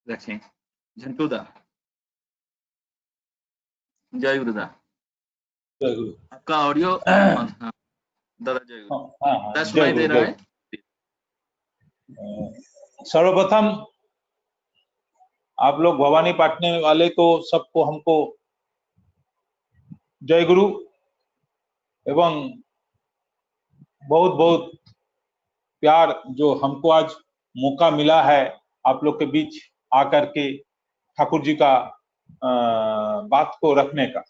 रखें। झंटूदा, जय गुरुदा। आपका ऑडियो हाँ, दादा जय गुरु। दादा सुनाई दे रहा है? सर्वप्रथम आप लोग भवानी पाटने वाले तो सबको हमको जय गुरु एवं बहुत बहुत प्यार जो हमको आज मौका मिला है आप लोग के बीच आकर के ठाकुर जी का बात को रखने का।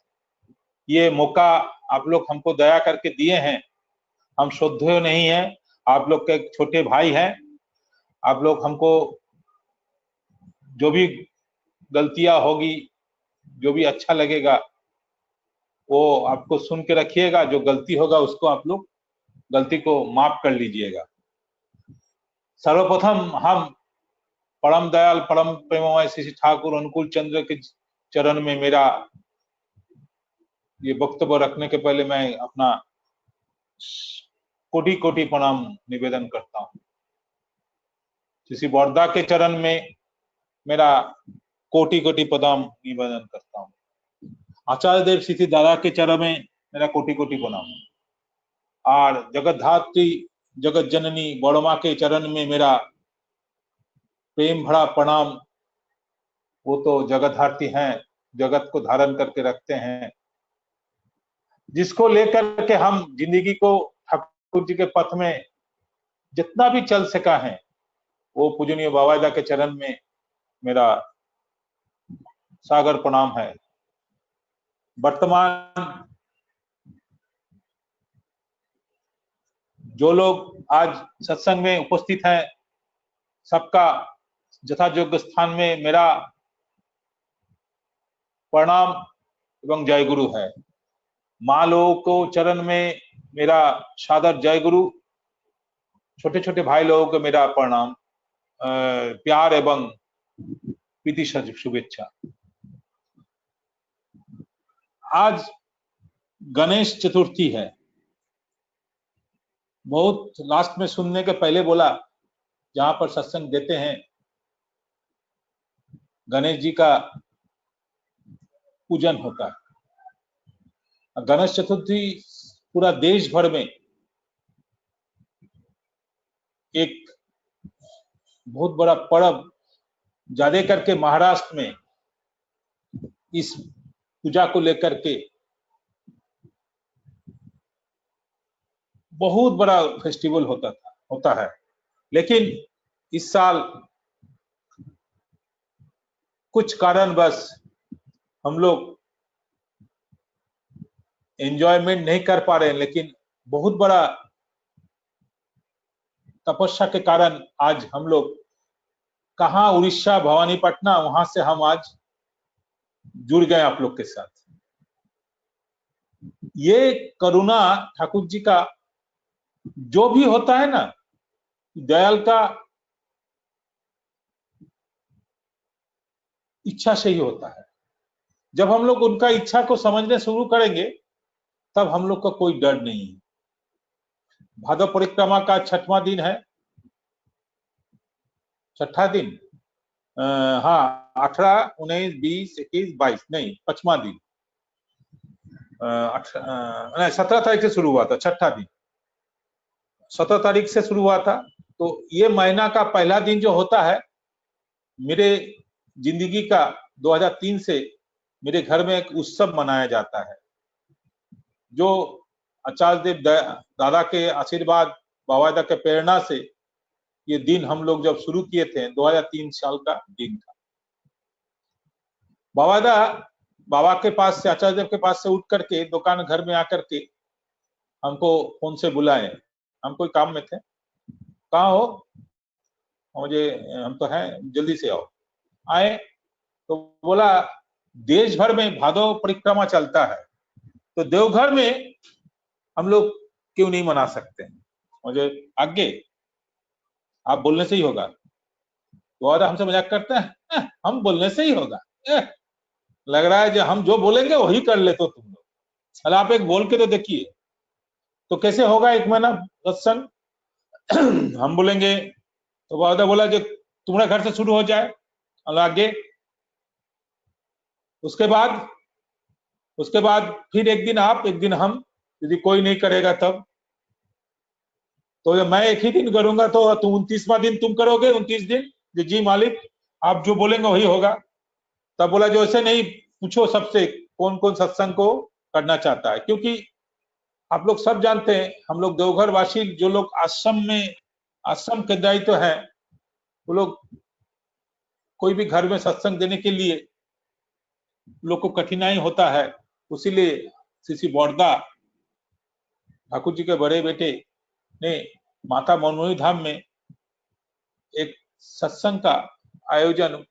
ये मौका आप लोग हमको दया करके दिए हैं, हम श्रद्धेय नहीं हैं, आप लोग के छोटे भाई हैं। आप लोग हमको जो भी गलतियां होगी, जो भी अच्छा लगेगा वो आपको सुन के रखिएगा, जो गलती होगा उसको आप लोग गलती को माफ कर लीजिएगा। सर्वप्रथम हम परम दयाल परम प्रेममय श्री ठाकुर अनुकूल चंद्र के चरण में मेरा ये वक्तव्य रखने के पहले मैं अपना कोटि कोटि प्रणाम निवेदन करता हूँ। श्री बरदा के चरण में मेरा कोटि कोटि प्रणाम निवेदन करता हूँ। आचार्य देव श्री दादा के चरण में मेरा कोटि कोटि प्रणाम, और जगत धात्री जगत जननी बड़मा के चरण में मेरा प्रेम भरा प्रणाम। वो तो जगत धात्री हैं, जगत को धारण करके रखते हैं, जिसको लेकर के हम जिंदगी को ठाकुर जी के पथ में जितना भी चल सका है, वो पूजनीय बाबादा के चरण में मेरा सागर प्रणाम है। वर्तमान जो लोग आज सत्संग में उपस्थित हैं, सबका यथायोग्य स्थान में मेरा प्रणाम एवं जय गुरु है। माँ लोगों को चरण में मेरा सादर जय गुरु, छोटे छोटे भाई लोगों को मेरा प्रणाम, प्यार एवं प्रीति शुभेच्छा। आज गणेश चतुर्थी है। बहुत लास्ट में सुनने के पहले बोला, जहां पर सत्संग देते हैं गणेश जी का पूजन होता है। गणेश चतुर्थी पूरा देश भर में एक बहुत बड़ा पर्व, ज्यादा करके महाराष्ट्र में इस पूजा को लेकर के बहुत बड़ा फेस्टिवल होता है। लेकिन इस साल कुछ कारणवश हम लोग एंजॉयमेंट नहीं कर पा रहे हैं, लेकिन बहुत बड़ा तपस्या के कारण आज हम लोग कहाँ, उड़ीसा भवानीपटना, वहां से हम आज जुड़ गए आप लोग के साथ। ये करुणा ठाकुर जी का जो भी होता है ना, दयाल का इच्छा से ही होता है। जब हम लोग उनका इच्छा को समझने शुरू करेंगे, तब हम लोग का कोई डर नहीं है। भादव परिक्रमा का छठवां दिन है, छठा दिन, हाँ 18, 19, 20, 21, 22 नहीं, 5वां दिन, 17 तारीख से शुरू हुआ था। छठा दिन 17 तारीख से शुरू हुआ था। तो ये महीना का पहला दिन जो होता है, मेरे जिंदगी का 2003 से मेरे घर में एक उत्सव मनाया जाता है, जो आचार्य देव दादा के आशीर्वाद, बाबादा के प्रेरणा से ये दिन हम लोग जब शुरू किए थे, 2003 साल का दिन था। बाबा के पास से, आचार्य देव के पास से उठ करके दुकान घर में आकर के हमको फोन से बुलाए। हम कोई काम में थे, कहाँ हो, मुझे, हम तो हैं, जल्दी से आओ। आए तो बोला देश भर में भादव परिक्रमा चलता है, तो देवघर में हम लोग क्यों नहीं मना सकते हैं, मुझे आगे आप बोलने से ही होगा। तो हमसे मजाक करते हैं, हम बोलने से ही होगा, लग रहा है जो हम जो बोलेंगे वही कर लेते हो तुम लोग, चलो आप एक बोल के तो देखिए, तो कैसे होगा एक महीना सत्संग। हम बोलेंगे तो बाबा बोला जो तुम्हारे घर से शुरू हो जाए, और आगे उसके बाद फिर एक दिन आप, एक दिन हम, यदि कोई नहीं करेगा तब तो मैं एक ही दिन करूंगा तो 29वां दिन तुम करोगे, 29 दिन। जी मालिक, आप जो बोलेंगे वही होगा। तब बोला जो ऐसे नहीं, पूछो सबसे कौन कौन सत्संग को करना चाहता है, क्योंकि आप लोग सब जानते हैं, हम लोग देवघर वासी जो लोग आश्रम के दायित्व है, वो लोग कोई भी घर में सत्संग देने के लिए लोग को कठिनाई होता है। उसीलिए श्री बौरदा ठाकुर जी के बड़े बेटे ने माता मनमोहनी धाम में एक सत्संग का आयोजन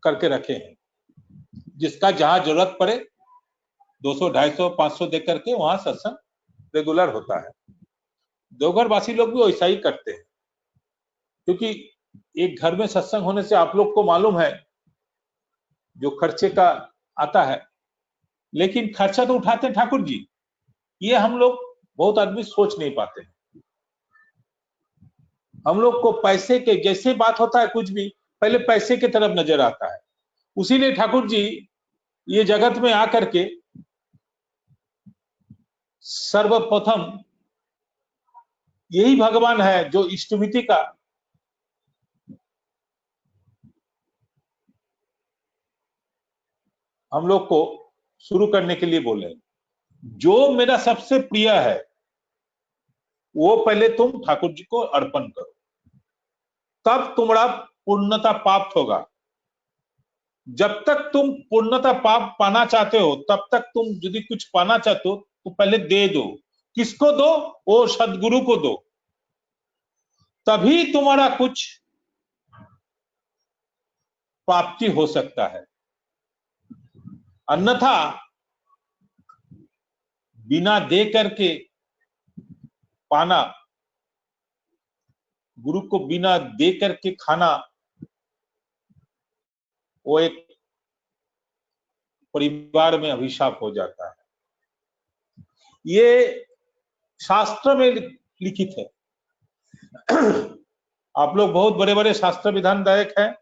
करके रखे हैं, जिसका जहां जरूरत पड़े 200, 250, 500 दे करके वहां सत्संग रेगुलर होता है। देवघर वासी लोग भी वैसा ही करते हैं, क्योंकि एक घर में सत्संग होने से आप लोग को मालूम है जो खर्चे का आता है, लेकिन खर्चा तो उठाते हैं ठाकुर जी, ये हम लोग बहुत आदमी सोच नहीं पाते। हम लोग को पैसे के जैसे बात होता है, कुछ भी पहले पैसे की तरफ नजर आता है। उसीलिए ठाकुर जी ये जगत में आकर के सर्वप्रथम यही भगवान है जो इष्टमिति का हम लोग को शुरू करने के लिए बोले। जो मेरा सबसे प्रिय है वो पहले तुम ठाकुर जी को अर्पण करो, तब तुम्हारा पूर्णता प्राप्त होगा। जब तक तुम पूर्णता पाप पाना चाहते हो, तब तक तुम यदि कुछ पाना चाहते हो तो पहले दे दो। किसको दो? वो सदगुरु को दो, तभी तुम्हारा कुछ प्राप्ति हो सकता है। अन्यथा बिना दे करके पाना, गुरु को बिना दे करके खाना, वो एक परिवार में अभिशाप हो जाता है। ये शास्त्र में लिखित है। आप लोग बहुत बड़े बड़े शास्त्र विधानदायक हैं,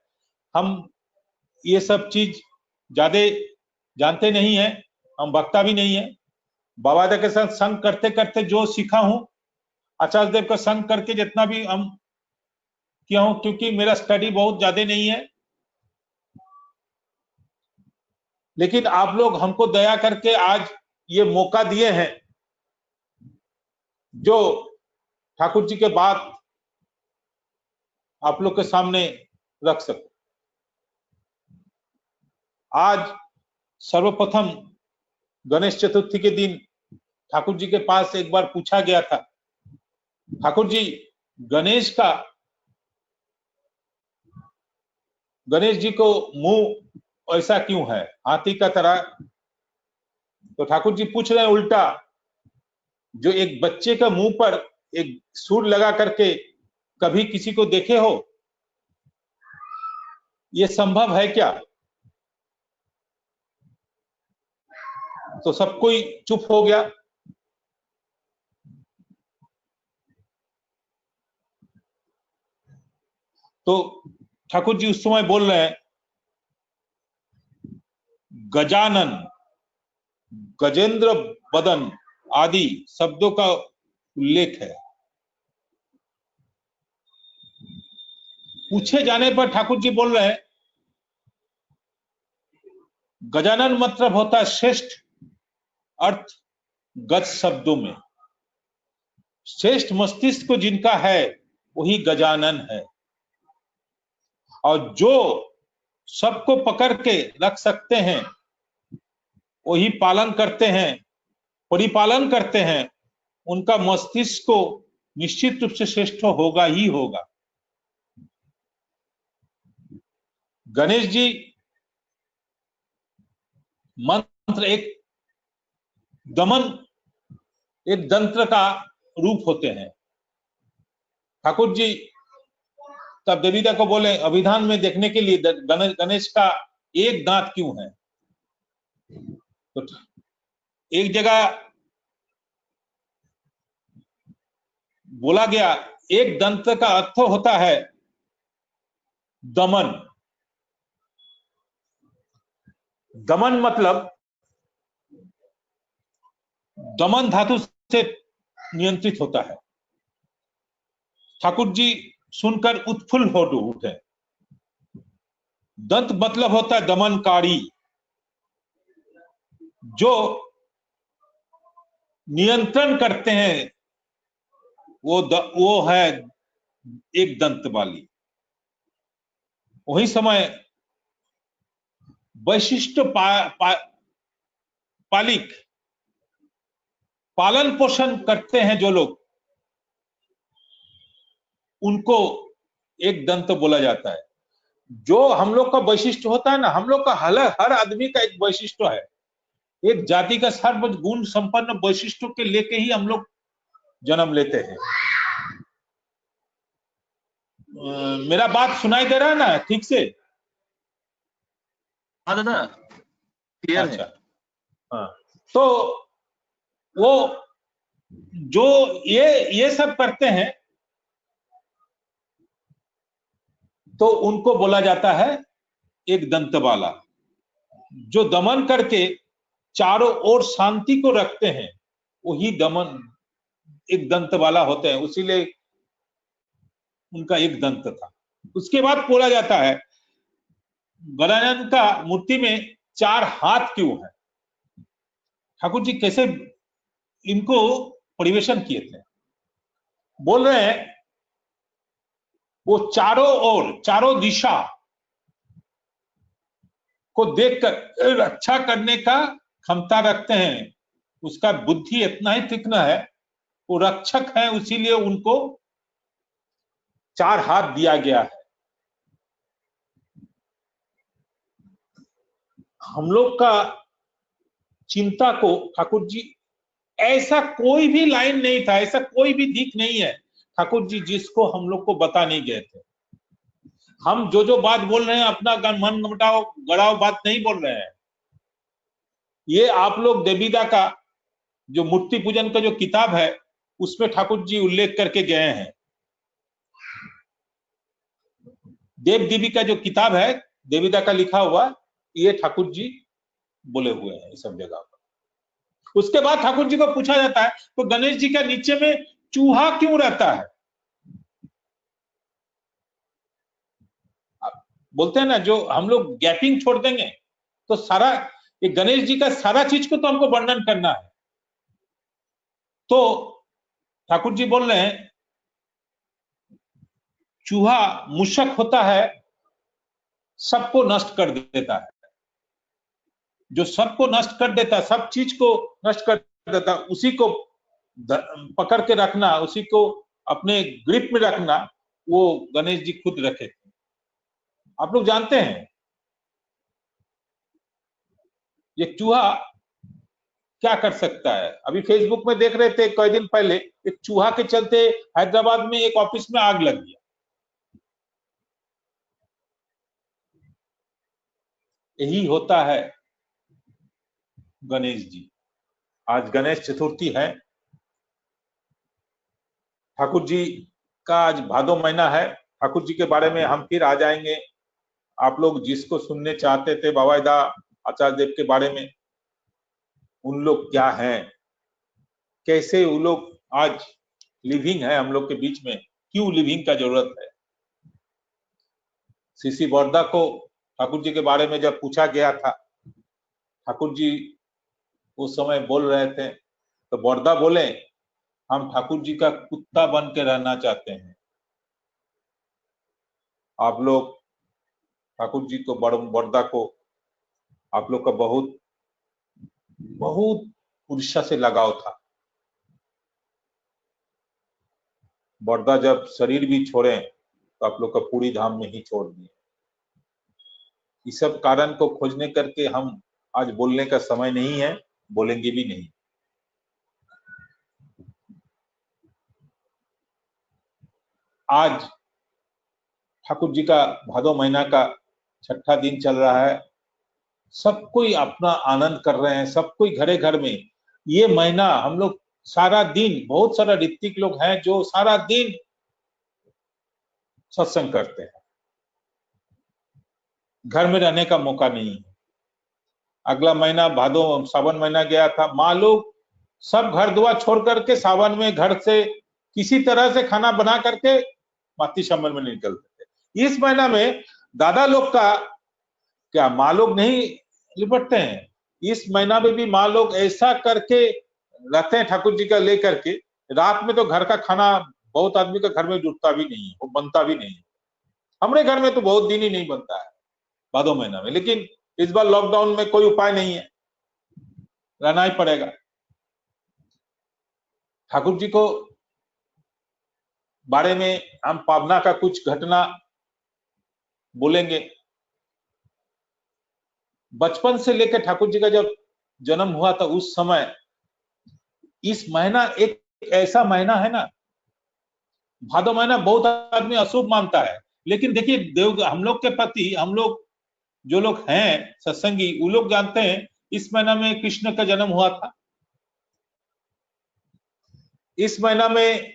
हम ये सब चीज ज्यादा जानते नहीं है, हम वक्ता भी नहीं है। बाबा के साथ संग करते करते जो सीखा हूं, आचार्य देव का संग करके जितना भी हम किया हूं, क्योंकि मेरा स्टडी बहुत ज्यादा नहीं है, लेकिन आप लोग हमको दया करके आज ये मौका दिए हैं जो ठाकुर जी के बात आप लोग के सामने रख सको। आज सर्वप्रथम गणेश चतुर्थी के दिन ठाकुर जी के पास एक बार पूछा गया था, ठाकुर जी गणेश जी को मुंह ऐसा क्यों है, हाथी का तरह? तो ठाकुर जी पूछ रहे हैं उल्टा, जो एक बच्चे का मुंह पर एक सूर लगा करके कभी किसी को देखे हो? ये संभव है क्या? तो सब कोई चुप हो गया। तो ठाकुर जी उस समय बोल रहे हैं, गजानन, गजेंद्र बदन आदि शब्दों का उल्लेख है। पूछे जाने पर ठाकुर जी बोल रहे हैं, गजानन मतलब होता है श्रेष्ठ अर्थ गज शब्दों में। श्रेष्ठ मस्तिष्क को जिनका है वही गजानन है, और जो सबको पकड़ के रख सकते हैं, वही पालन करते हैं, परिपालन करते हैं, उनका मस्तिष्क को निश्चित रूप से श्रेष्ठ होगा ही होगा। गणेश जी मंत्र एक दमन, एक तंत्र का रूप होते हैं। ठाकुर जी तब देवीदा को बोले, अभिधान में देखने के लिए गणेश का एक दांत क्यों है? तो एक जगह बोला गया, एक दंत का अर्थ होता है दमन, दमन मतलब दमन धातु से नियंत्रित होता है। ठाकुर जी सुनकर उत्फुल्ल हो उठे। दंत मतलब होता है दमनकारी, जो नियंत्रण करते हैं, वो है एक दंत वाली। वही समय वैशिष्ट पालिक, पालन पोषण करते हैं जो लोग, उनको एक दंत बोला जाता है। जो हम लोग का वैशिष्ट होता है ना, हम लोग का हर आदमी का एक वैशिष्ट है। एक जाति का सर्व गुण संपन्न वैशिष्टों के लेके ही हम लोग जन्म लेते हैं। मेरा बात सुनाई दे रहा है ना ठीक से? हाँ दादा, क्लियर है। अच्छा, हाँ। तो वो जो ये सब करते हैं, तो उनको बोला जाता है एक दंत वाला। जो दमन करके चारों ओर शांति को रखते हैं, वही दमन एक दंत वाला होते हैं। उसीलिए उनका एक दंत था। उसके बाद बोला जाता है गजानन का मूर्ति में 4 हाथ क्यों है? ठाकुर जी कैसे इनको परिवेशन किए थे? बोल रहे हैं वो चारों ओर, चारों दिशा को देखकर रक्षा करने का क्षमता रखते हैं। उसका बुद्धि इतना ही तीक्ष्ण है, वो रक्षक है, इसीलिए उनको 4 हाथ दिया गया है। हम लोग का चिंता को ठाकुर जी, ऐसा कोई भी लाइन नहीं था, ऐसा कोई भी दिख नहीं है ठाकुर जी जिसको हम लोग को बता नहीं गए थे। हम जो बात बोल रहे हैं अपना मन घटाओ गड़ाओ बात नहीं बोल रहे हैं। ये आप लोग देवीदा का जो मूर्ति पूजन का जो किताब है, उसमें ठाकुर जी उल्लेख करके गए हैं। देव देवी का जो किताब है देवीदा का लिखा हुआ, ये ठाकुर जी बोले हुए हैं इस सब जगह पर। उसके बाद ठाकुर जी को पूछा जाता है तो गणेश जी का नीचे में चूहा क्यों रहता है? बोलते हैं ना, जो हम लोग गैपिंग छोड़ देंगे तो सारा ये गणेश जी का सारा चीज को तो हमको वर्णन करना है। तो ठाकुर जी बोल रहे हैं चूहा मूषक होता है, सबको नष्ट कर देता है। जो सबको नष्ट कर देता, सब चीज को नष्ट कर देता, उसी को पकड़ के रखना, उसी को अपने ग्रिप में रखना, वो गणेश जी खुद रखे थे। आप लोग जानते हैं ये चूहा क्या कर सकता है? अभी फेसबुक में देख रहे थे कई दिन पहले, एक चूहा के चलते हैदराबाद में एक ऑफिस में आग लग गया। यही होता है गणेश जी। आज गणेश चतुर्थी है। ठाकुर जी का आज भादो महीना है। ठाकुर जी के बारे में हम फिर आ जाएंगे। आप लोग जिसको सुनने चाहते थे बाबाईदा आचार्य देव के बारे में, उन लोग क्या हैं, कैसे वो लोग आज लिविंग है हम लोग के बीच में, क्यों लिविंग का जरूरत है। सीसी बोरदा को ठाकुर जी के बारे में जब पूछा गया था, ठाकुर जी उस समय बोल रहे थे, तो बोरदा बोले हम ठाकुर जी का कुत्ता बन के रहना चाहते हैं। आप लोग ठाकुर जी को, बोरदा को, आप लोग का बहुत बहुत उड़ीसा से लगाव था। बोरदा जब शरीर भी छोड़े तो आप लोग का पूरी धाम में ही छोड़ दिए। इस सब कारण को खोजने करके हम आज बोलने का समय नहीं है, बोलेंगे भी नहीं। आज ठाकुर जी का भादो महीना का 6ठा दिन चल रहा है। सब कोई अपना आनंद कर रहे हैं, सब कोई घरे घर में। ये महीना हम लोग सारा दिन, बहुत सारा ऋत्विक लोग हैं जो सारा दिन सत्संग करते हैं, घर में रहने का मौका नहीं है। अगला महीना भादो सावन महीना गया था, माँ लोग सब घर दुआर छोड़ करके सावन में घर से किसी तरह से खाना बना करके मातृ सम्मेलन में निकलते थे। इस महीना में दादा लोग का क्या माँ लोग नहीं लिपटते हैं? इस महीना में भी माँ लोग ऐसा करके रहते हैं ठाकुर जी का लेकर के। रात में तो घर का खाना बहुत आदमी का घर में जुटता भी नहीं है, वो बनता भी नहीं है। हमारे घर में तो बहुत दिन ही नहीं बनता है भादो महीना में, लेकिन इस बार लॉकडाउन में कोई उपाय नहीं है, रहना ही पड़ेगा। ठाकुर जी को बारे में हम पावना का कुछ घटना बोलेंगे। बचपन से लेकर ठाकुर जी का जब जन्म हुआ था उस समय, इस महीना एक ऐसा महीना है ना, भादो महीना बहुत आदमी अशुभ मानता है, लेकिन देखिए देव हम लोग के प्रति, हम लोग जो लोग हैं सत्संगी, वो लोग जानते हैं इस महीना में कृष्ण का जन्म हुआ था, इस महीना में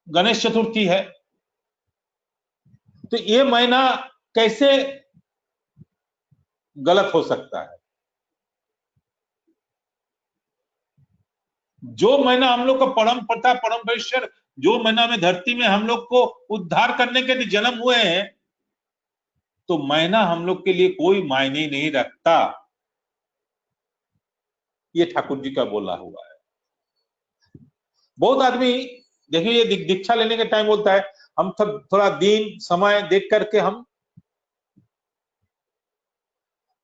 गणेश चतुर्थी है। तो ये महीना कैसे गलत हो सकता है? जो महीना हम लोग का परम पिता परम परमेश्वर, जो महीना में धरती में हम लोग को उद्धार करने के लिए जन्म हुए हैं, तो महीना हम लोग के लिए कोई मायने नहीं रखता। ये ठाकुर जी का बोला हुआ है। बहुत आदमी देखिए ये दीक्षा लेने के टाइम बोलता है हम थोड़ा दिन समय देख करके हम,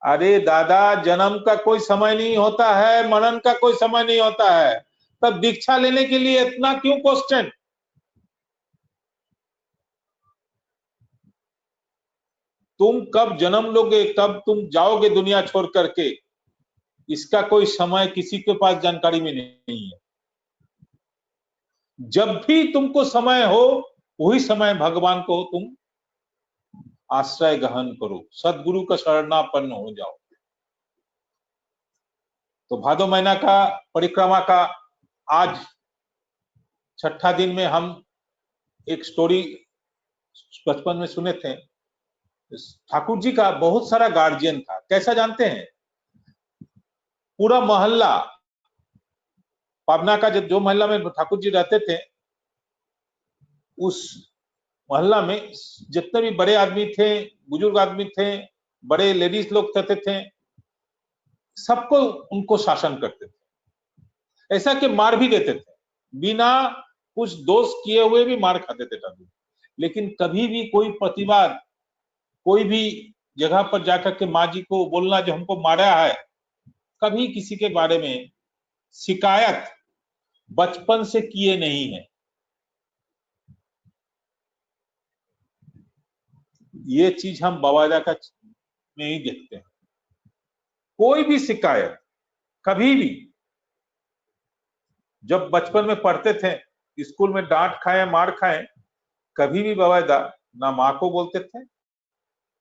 अरे दादा जन्म का कोई समय नहीं होता है, मरण का कोई समय नहीं होता है, तब दीक्षा लेने के लिए इतना क्यों क्वेश्चन? तुम कब जन्म लोगे, कब तुम जाओगे दुनिया छोड़ करके, इसका कोई समय किसी के पास जानकारी में नहीं है। जब भी तुमको समय हो वही समय भगवान को तुम आश्रय ग्रहण करो, सदगुरु का शरणापन्न हो जाओ। तो भादो महीना का परिक्रमा का आज छठा दिन में हम एक स्टोरी बचपन में सुने थे। ठाकुर जी का बहुत सारा गार्जियन था, कैसा जानते हैं? पूरा मोहल्ला, पावना का जो मोहल्ला में ठाकुर जी रहते थे, उस मोहल्ला में जितने भी बड़े आदमी थे, बुजुर्ग आदमी थे, बड़े लेडीज लोग रहते थे, सबको उनको शासन करते थे, ऐसा कि मार भी देते थे, बिना कुछ दोष किए हुए भी मार खाते थे ठाकुर। लेकिन कभी भी कोई प्रतिवाद, कोई भी जगह पर जाकर के माँ जी को बोलना जो हमको मारा है, कभी किसी के बारे में शिकायत बचपन से किए नहीं है। ये चीज हम बाबाजा का नहीं देखते हैं। कोई भी शिकायत कभी भी, जब बचपन में पढ़ते थे स्कूल में डांट खाए मार खाए, कभी भी बाबादा ना माँ को बोलते थे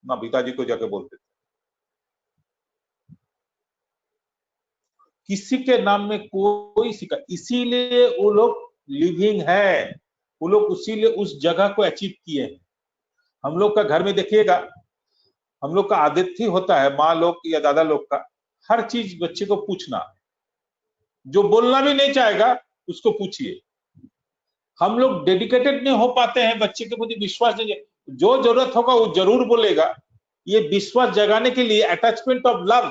ना पिताजी को जाके बोलते थे। किसी के नाम में कोई शिकायत, इसीलिए वो लोग लिविंग है, वो लोग इसीलिए उस जगह को अचीव किए हैं। हम लोग का घर में देखिएगा, हम लोग का आदत ही होता है माँ लोग या दादा लोग का, हर चीज बच्चे को पूछना, जो बोलना भी नहीं चाहेगा उसको पूछिए। हम लोग डेडिकेटेड नहीं हो पाते हैं, बच्चे के प्रति विश्वास नहीं, जो जरूरत होगा वो जरूर बोलेगा। ये विश्वास जगाने के लिए अटैचमेंट ऑफ लव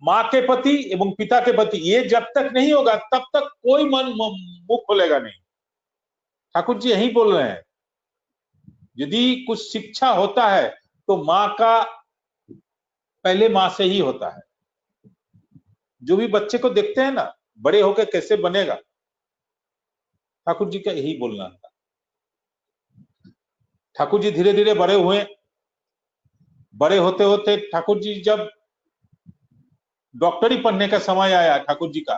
माँ के प्रति एवं पिता के प्रति, ये जब तक नहीं होगा तब तक कोई मन मुख खोलेगा नहीं। ठाकुर जी यही बोल रहे हैं, यदि कुछ शिक्षा होता है तो माँ का पहले माँ से ही होता है। जो भी बच्चे को देखते हैं ना बड़े होकर कैसे बनेगा, ठाकुर जी का यही बोलना था। ठाकुर जी धीरे धीरे बड़े हुए, बड़े होते होते ठाकुर जी जब डॉक्टरी पढ़ने का समय आया ठाकुर जी का,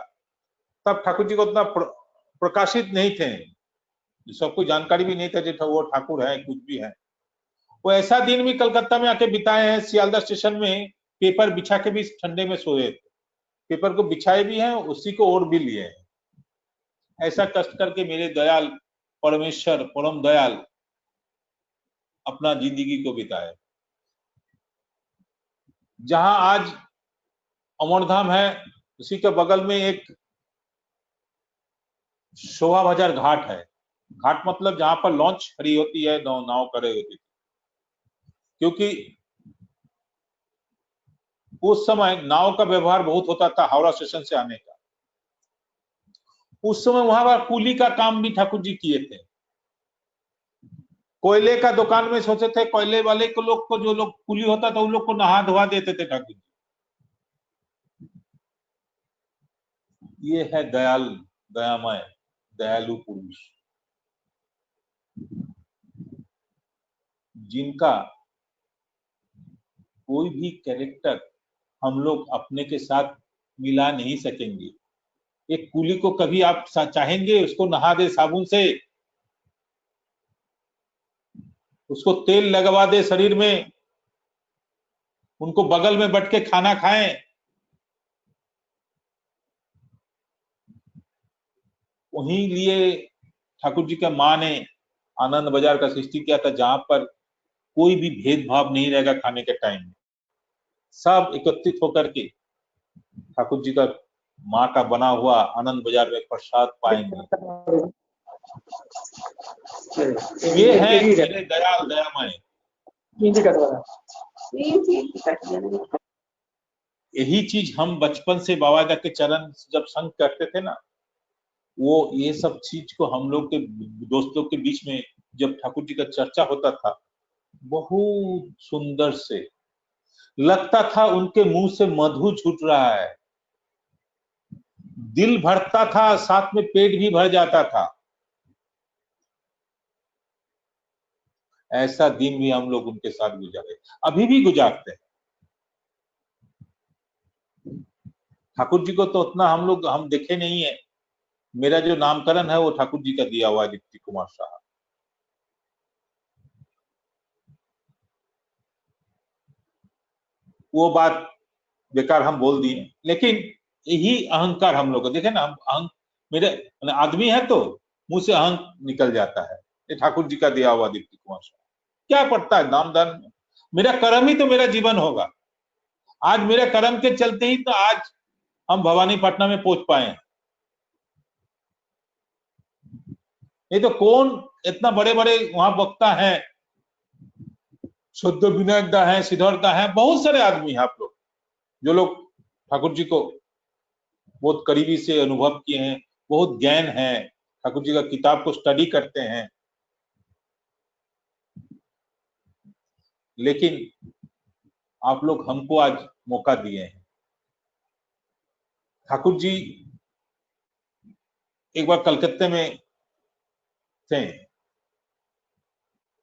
तब ठाकुर जी को उतना प्रकाशित नहीं थे, सबको जानकारी भी नहीं था कि वो ठाकुर है, कुछ भी है। वो ऐसा दिन भी कलकत्ता में आके बिताए हैं, सियालदह स्टेशन में पेपर बिछा के भी ठंडे में सोए थे, पेपर को बिछाए भी हैं, उसी को ओढ़ भी लिए हैं। ऐसा कष्ट करके मेरे दयाल परमेश्वर परम दयाल अपना जिंदगी को बिताए। जहां आज अमरधाम है, उसी के बगल में एक शोभा बाजार घाट है। घाट मतलब जहां पर लॉन्च खड़ी होती है, नाव खड़े होती है। क्योंकि उस समय नाव का व्यवहार बहुत होता था हावड़ा स्टेशन से आने का। उस समय वहां पर कुली का काम भी ठाकुर जी किए थे। कोयले का दुकान में सोचे थे, कोयले वाले को लोग को, जो लोग कुली होता था, उन लोग को नहा धोवा देते थे ठाकुर जी। ये है दयाल, दयामय, दयालु पुरुष, जिनका कोई भी कैरेक्टर हम लोग अपने के साथ मिला नहीं सकेंगे। एक कुली को कभी आप चाहेंगे उसको नहा दे साबुन से, उसको तेल लगवा दे शरीर में, उनको बगल में बैठ के खाना खाएं? वहीं लिए ठाकुर जी का माँ ने आनंद बाजार का सृष्टि किया था, जहां पर कोई भी भेदभाव नहीं रहेगा। खाने के टाइम में सब एकत्रित होकर के ठाकुर जी का माँ का बना हुआ आनंद बाजार में प्रसाद पाएंगे। ये है मेरे दयाल दयामय। यही चीज हम बचपन से बाबा के चरण जब संग करते थे ना, वो ये सब चीज को हम लोग के दोस्तों के बीच में जब ठाकुर जी का चर्चा होता था, बहुत सुंदर से लगता था, उनके मुंह से मधु छूट रहा है, दिल भरता था, साथ में पेट भी भर जाता था। ऐसा दिन भी हम लोग उनके साथ गुजारे, अभी भी गुजारते हैं। ठाकुर जी को तो उतना हम देखे नहीं है। मेरा जो नामकरण है वो ठाकुर जी का दिया हुआ है, दीप्ति कुमार साहब। वो बात बेकार हम बोल दिए, लेकिन यही अहंकार हम लोग को, देखे ना, हम मेरे आदमी है तो मुंह से अहंक निकल जाता है। ये ठाकुर जी का दिया हुआ दीप्ति कुमार साहब, क्या पड़ता है नाम दान में? मेरा कर्म ही तो मेरा जीवन होगा। आज मेरे कर्म के चलते ही तो आज हम भवानीपटनम में पहुंच पाए। नहीं तो कौन इतना बड़े बड़े वहां वक्ता है, शुद्ध विनायक दा है, सिद्धौर दा है, बहुत सारे आदमी हैं आप लोग, जो लोग ठाकुर जी को बहुत करीबी से अनुभव किए हैं, बहुत ज्ञान है, ठाकुर जी का किताब को स्टडी करते हैं। लेकिन आप लोग हमको आज मौका दिए हैं। ठाकुर जी एक बार कलकत्ते में थे।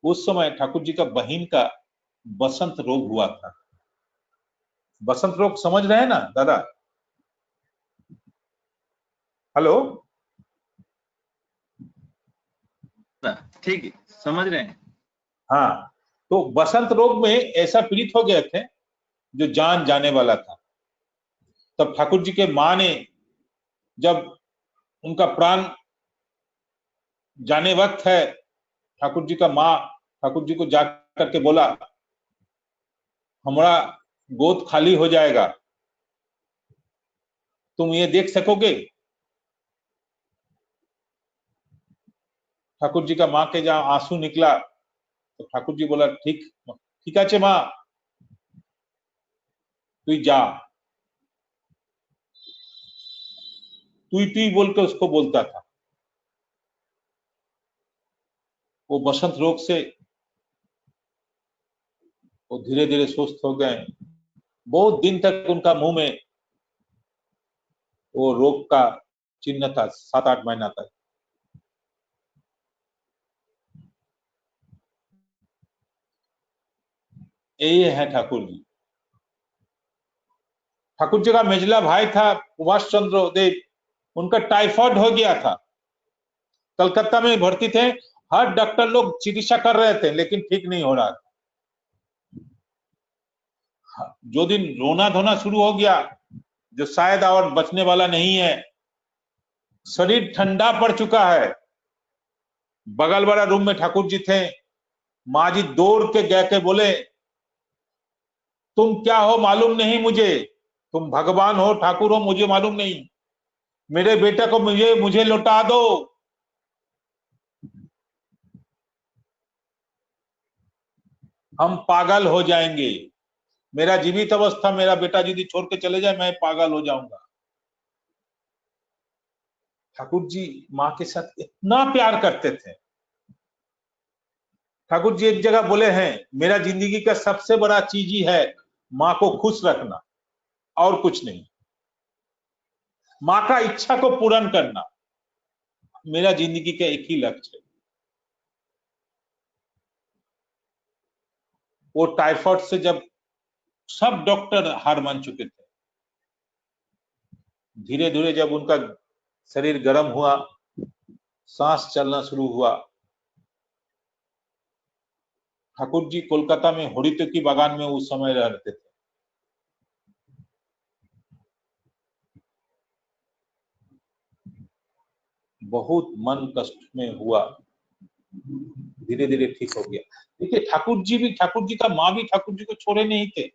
उस समय ठाकुर जी का बहन का बसंत रोग हुआ था। बसंत रोग समझ रहे हैं ना दादा? हेलो, ठीक है, समझ रहे हैं। हाँ, तो बसंत रोग में ऐसा पीड़ित हो गए थे जो जान जाने वाला था। तब ठाकुर जी के माँ ने, जब उनका प्राण जाने वक्त है, ठाकुर जी का माँ ठाकुर जी को जा करके बोला, हमारा गोद खाली हो जाएगा, तुम ये देख सकोगे? ठाकुर जी का माँ के जहां आंसू निकला, तो ठाकुर जी बोला, ठीक ठीक है माँ, तू जा। तू बोल के उसको बोलता था। वो बसंत रोग से वो धीरे धीरे स्वस्थ हो गए। बहुत दिन तक उनका मुंह में वो रोग का चिन्ह था, 7-8 महीना तक। यही है ठाकुर जी। ठाकुर जी का मेजला भाई था उमाश चंद्र देव, उनका टाइफाइड हो गया था। कलकत्ता में भर्ती थे, हर डॉक्टर लोग चिकित्सा कर रहे थे, लेकिन ठीक नहीं हो रहा था। जो दिन रोना धोना शुरू हो गया, जो शायद और बचने वाला नहीं है, शरीर ठंडा पड़ चुका है। बगल वाला रूम में ठाकुर जी थे, माँ जी दौड़ के गए के बोले, तुम क्या हो मालूम नहीं मुझे, तुम भगवान हो ठाकुर हो मुझे मालूम नहीं, मेरे बेटे को मुझे लौटा दो। हम पागल हो जाएंगे, मेरा जीवित अवस्था मेरा बेटा यदि छोड़ के चले जाए मैं पागल हो जाऊंगा। ठाकुर जी माँ के साथ इतना प्यार करते थे। ठाकुर जी एक जगह बोले हैं, मेरा जिंदगी का सबसे बड़ा चीज ही है माँ को खुश रखना, और कुछ नहीं। माँ का इच्छा को पूर्ण करना मेरा जिंदगी का एक ही लक्ष्य है। वो टाइफाइड से जब सब डॉक्टर हार मान चुके थे, धीरे धीरे जब उनका शरीर गर्म हुआ, सांस चलना शुरू हुआ, ठाकुर जी कोलकाता में होरितकी बागान में उस समय रहते थे। बहुत मन कष्ट में हुआ, धीरे धीरे ठीक हो गया। देखिए ठाकुर जी का माँ भी ठाकुर जी को छोड़े नहीं थे।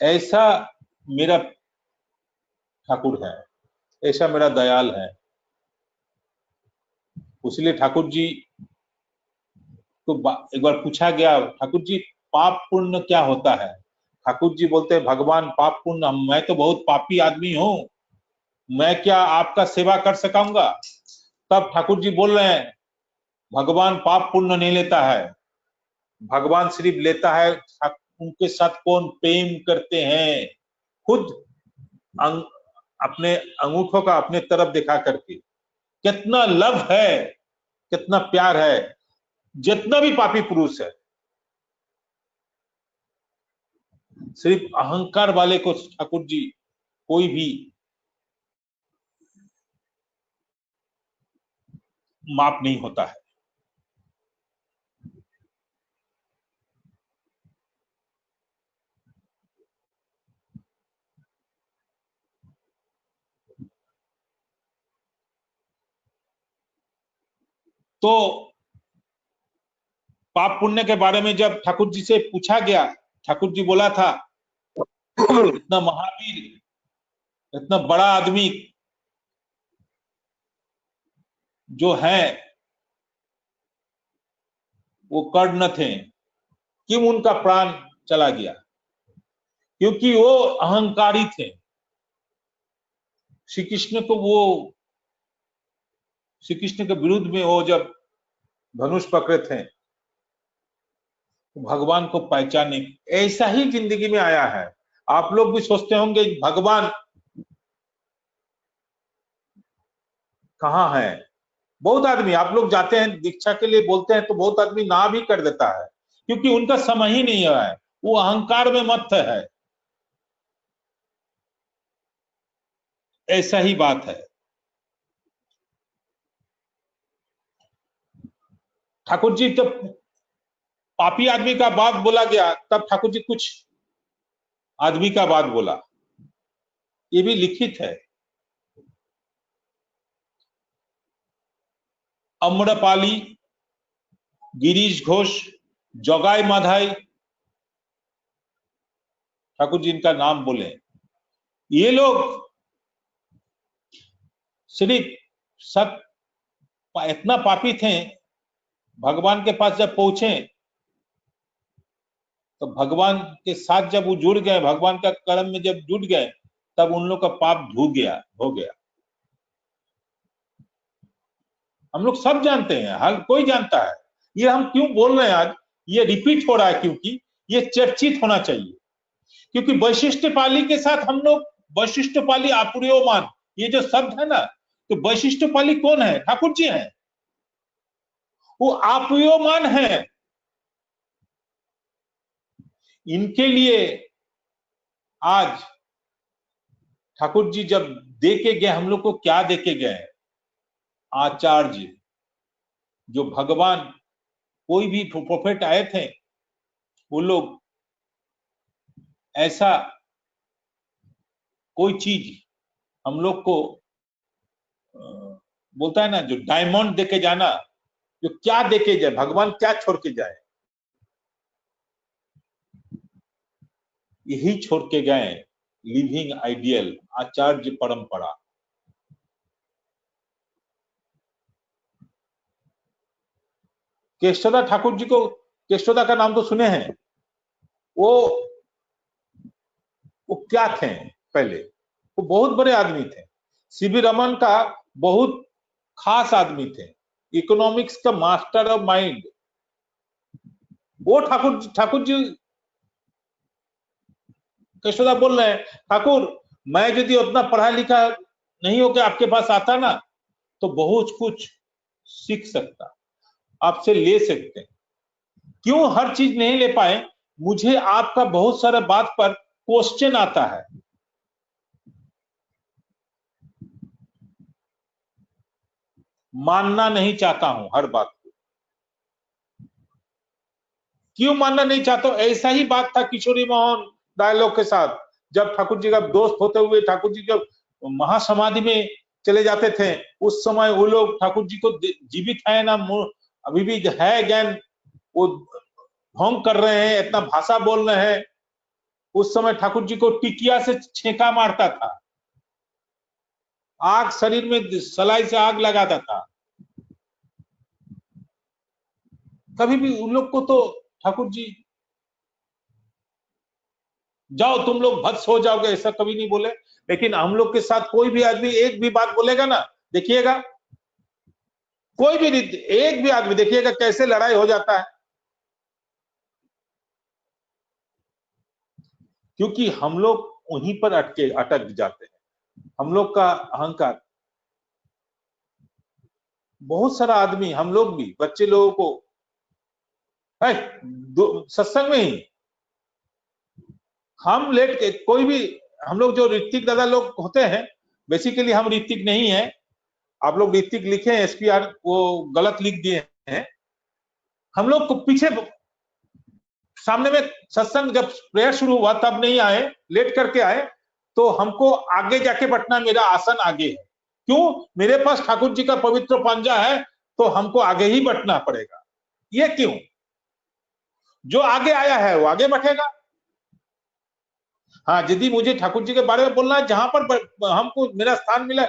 ऐसा मेरा ठाकुर है, ऐसा मेरा दयाल है। इसलिए ठाकुर जी को एक बार पूछा गया, ठाकुर जी पाप पुण्य क्या होता है? ठाकुर जी बोलते हैं, भगवान पाप पुण्य, मैं तो बहुत पापी आदमी हूं, मैं क्या आपका सेवा कर सकाऊंगा? तब ठाकुर जी बोल रहे हैं, भगवान पाप पुण्य नहीं लेता है, भगवान सिर्फ लेता है उनके साथ कौन प्रेम करते हैं, खुद अपने अंगूठों का अपने तरफ दिखा करके। कितना लव है, कितना प्यार है। जितना भी पापी पुरुष है, सिर्फ अहंकार वाले को ठाकुर जी कोई भी माफ नहीं होता है। तो पाप पुण्य के बारे में जब ठाकुर जी से पूछा गया, ठाकुर जी बोला था, इतना महावीर, इतना बड़ा आदमी जो है वो कर्ण थे, क्यों उनका प्राण चला गया? क्योंकि वो अहंकारी थे। श्री कृष्ण के विरुद्ध में वो जब धनुष पकड़े थे तो भगवान को पहचाने, ऐसा ही जिंदगी में आया है। आप लोग भी सोचते होंगे भगवान कहाँ है? बहुत आदमी, आप लोग जाते हैं दीक्षा के लिए बोलते हैं तो बहुत आदमी ना भी कर देता है, क्योंकि उनका समय ही नहीं है, वो अहंकार में मत है। ऐसा ही बात है। ठाकुर जी जब पापी आदमी का बात बोला गया तब ठाकुर जी कुछ आदमी का बात बोला, ये भी लिखित है। अम्रपाली, गिरीश घोष, जोगाई माधाई, ठाकुर जी इनका नाम बोले, ये लोग सिर्फ सत इतना पापी थे, भगवान के पास जब पहुंचे तो भगवान के साथ जब वो जुड़ गए, भगवान का कर्म में जब जुड़ गए, तब उन लोग का पाप धो गया। हम लोग सब जानते हैं, हर कोई जानता है। ये हम क्यों बोल रहे हैं आज, ये रिपीट हो रहा है क्योंकि ये चर्चित होना चाहिए। क्योंकि वैशिष्टपाली के साथ हम लोग, वैशिष्टपाली आपुर्योमान, ये जो शब्द है ना, तो वैशिष्टपाली कौन है? ठाकुर जी हैं, वो आपुर्योमान है। इनके लिए आज ठाकुर जी जब दे के गए, हम लोग को क्या दे के गए? आचार्य, जो भगवान, कोई भी प्रोफेट आए थे, वो लोग ऐसा कोई चीज हम लोग को बोलता है ना, जो डायमंड देके जाना, जो क्या देके जाए, भगवान क्या छोड़ के जाए, यही छोड़ के गए, लिविंग आइडियल, आचार्य परंपरा। केशवदा ठाकुर जी को, केशवदा का नाम तो सुने हैं, वो क्या थे पहले, वो बहुत बड़े आदमी थे, सीवी रमन का बहुत खास आदमी थे, इकोनॉमिक्स का मास्टर ऑफ माइंड। वो ठाकुर जी केशवदा बोल रहे हैं, ठाकुर मैं यदि उतना पढ़ा लिखा नहीं होकर आपके पास आता ना, तो बहुत कुछ सीख सकता, आपसे ले सकते। क्यों हर चीज नहीं ले पाए, मुझे आपका बहुत सारा बात पर क्वेश्चन आता है, मानना नहीं चाहता हूं हर बात को। क्यों मानना नहीं चाहता हूं? ऐसा ही बात था किशोरी मोहन डायलॉग के साथ, जब ठाकुर जी का दोस्त होते हुए ठाकुर जी जब महासमाधि में चले जाते थे, उस समय वो लोग ठाकुर जी को जीवित है ना, अभी भी है ज्ञान, वो ढोंग कर रहे हैं, इतना भाषा बोल रहे हैं। उस समय ठाकुर जी को टिकिया से छेका मारता था, आग शरीर में सलाई से आग लगाता था। कभी भी उन लोग को तो ठाकुर जी जाओ तुम लोग भत्स हो जाओगे ऐसा कभी नहीं बोले। लेकिन हम लोग के साथ कोई भी आदमी एक भी बात बोलेगा ना, देखिएगा कोई भी एक भी आदमी देखिएगा कैसे लड़ाई हो जाता है, क्योंकि हम लोग वहीं पर अटक जाते हैं। हम लोग का अहंकार, बहुत सारा आदमी, हम लोग भी बच्चे लोगों को सत्संग में ही हम लेट के, कोई भी हम लोग जो ऋतिक दादा लोग होते हैं, बेसिकली हम ऋतिक नहीं है, आप लोग ऋतिक लिखे हैं, एसपीआर वो गलत लिख दिए हैं। हम लोग को पीछे सामने में सत्संग जब प्रेयर शुरू हुआ तब नहीं आए, लेट करके आए, तो हमको आगे जाके बैठना, मेरा आसन आगे है। क्यों? मेरे पास ठाकुर जी का पवित्र पंजा है, तो हमको आगे ही बैठना पड़ेगा। ये क्यों? जो आगे आया है वो आगे बैठेगा। हाँ, यदि मुझे ठाकुर जी के बारे में बोलना है, जहां पर हमको मेरा स्थान मिला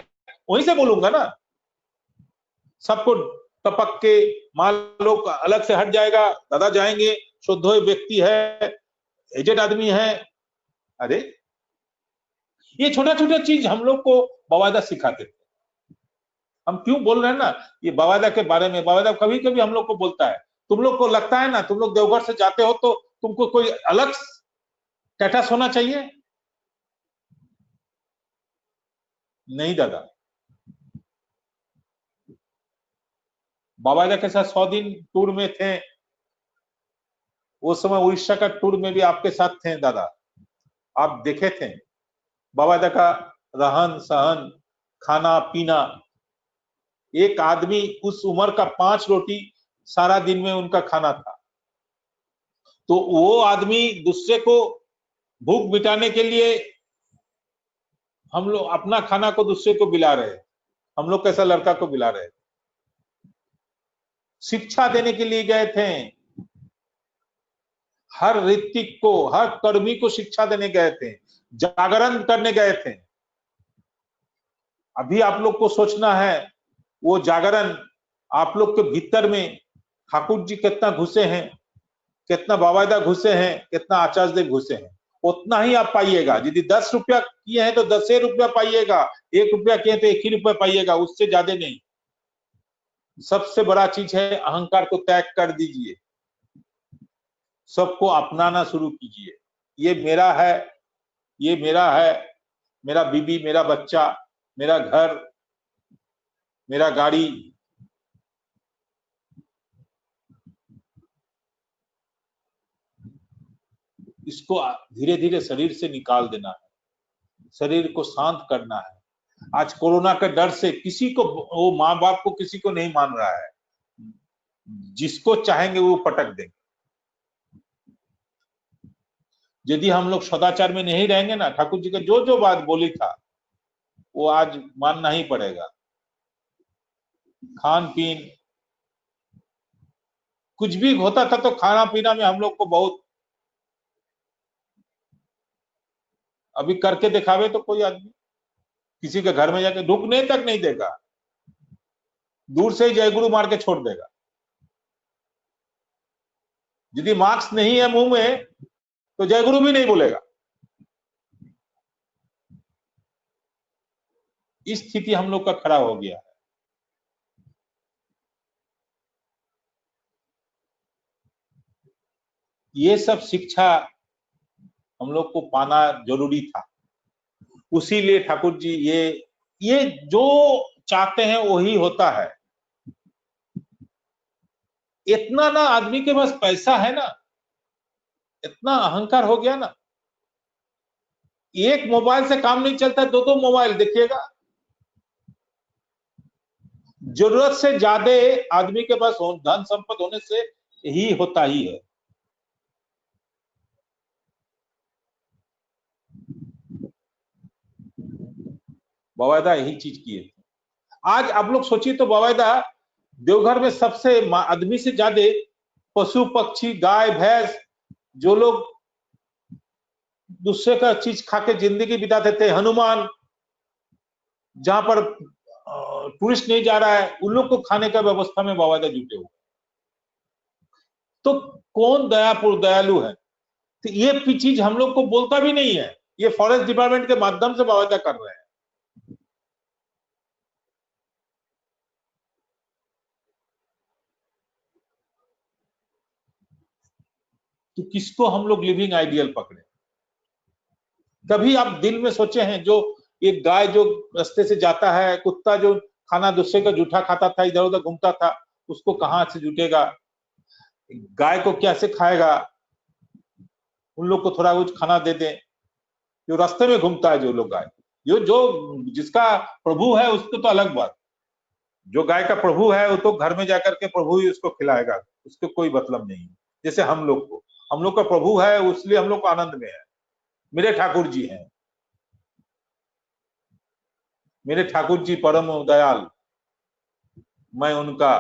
वहीं से बोलूंगा ना। सबको टपक के मान लो अलग से हट जाएगा, दादा जाएंगे, शुद्ध व्यक्ति है, एजेड आदमी है। अरे ये छोटा छोटा चीज हम लोग को बवादा सिखाते थे। हम क्यों बोल रहे हैं ना ये बवादा के बारे में, बवादा कभी कभी हम लोग को बोलता है, तुम लोग को लगता है ना, तुम लोग देवघर से जाते हो तो तुमको कोई अलग स्टेटस होना चाहिए। नहीं दादा, बाबाजा के साथ 100 दिन टूर में थे, उस समय उड़ीसा का टूर में भी आपके साथ थे दादा, आप देखे थे बाबाजा का रहन सहन, खाना पीना। एक आदमी उस उम्र का 5 रोटी सारा दिन में उनका खाना था, तो वो आदमी दूसरे को भूख मिटाने के लिए हम लोग अपना खाना को दूसरे को बिला रहे, हम लोग कैसा लड़का को बिला रहे। शिक्षा देने के लिए गए थे, हर ऋतिक को, हर कर्मी को शिक्षा देने गए थे, जागरण करने गए थे। अभी आप लोग को सोचना है वो जागरण आप लोग के भीतर में ठाकुर जी कितना घुसे हैं, कितना बाबादा घुसे हैं, कितना आचार्य देव घुसे हैं, उतना ही आप पाइएगा। यदि 10 रुपया किए हैं तो 10 रुपया पाइएगा, 1 रुपया किए तो 1 ही रुपया पाइएगा, उससे ज्यादा नहीं। सबसे बड़ा चीज है अहंकार को त्याग कर दीजिए, सबको अपनाना शुरू कीजिए। ये मेरा है, ये मेरा है, मेरा बीबी, मेरा बच्चा, मेरा घर, मेरा गाड़ी। इसको धीरे धीरे शरीर से निकाल देना है, शरीर को शांत करना है। आज कोरोना के डर से किसी को, वो माँ बाप को किसी को नहीं मान रहा है, जिसको चाहेंगे वो पटक देंगे। यदि हम लोग सदाचार में नहीं रहेंगे ना, ठाकुर जी का जो जो बात बोली था वो आज मानना ही पड़ेगा। खान पीन कुछ भी होता था तो खाना पीना में हम लोग को बहुत, अभी करके दिखावे तो कोई आदमी किसी के घर में जाके रुकने तक नहीं देगा, दूर से ही जय गुरु मार के छोड़ देगा। यदि मार्क्स नहीं है मुंह में तो जय गुरु भी नहीं बोलेगा। इस स्थिति हम लोग का खड़ा हो गया है। ये सब शिक्षा हम लोग को पाना जरूरी था। उसी लिए ठाकुर जी ये जो चाहते हैं वही होता है। इतना ना आदमी के पास पैसा है ना, इतना अहंकार हो गया ना, एक मोबाइल से काम नहीं चलता, दो दो मोबाइल देखिएगा। जरूरत से ज्यादा आदमी के पास धन संपत्ति होने से ही होता ही है। बावायदा यही चीज किए। आज आप लोग सोचिए तो बावायदा देवघर में सबसे आदमी से ज्यादा पशु पक्षी गाय भैंस, जो लोग दूसरे का चीज खा के जिंदगी बिताते थे, हनुमान, जहां पर टूरिस्ट नहीं जा रहा है उन लोग को खाने का व्यवस्था में बावायदा जुटे हुए। तो कौन दयालु है? तो ये चीज हम लोग को बोलता भी नहीं है, ये फॉरेस्ट डिपार्टमेंट के माध्यम से बावायदा कर रहे हैं। तो किसको हम लोग लिविंग आइडियल पकड़े? कभी आप दिल में सोचे हैं, जो एक गाय जो रास्ते से जाता है, कुत्ता जो खाना दूसरे का जूठा खाता था, इधर उधर घूमता था, उसको कहां से जुटेगा? गाय को कैसे खाएगा? उन लोग को थोड़ा कुछ खाना दे दें। जो रास्ते में घूमता है जो लोग गाय, जो जिसका प्रभु है उसको तो अलग बात, जो गाय का प्रभु है वो तो घर में जाकर के प्रभु ही उसको खिलाएगा, उसको कोई मतलब नहीं। जैसे हम लोग का प्रभु है, इसलिए हम लोग को आनंद में है। मेरे ठाकुर जी हैं, मेरे ठाकुर जी परम दयाल, मैं उनका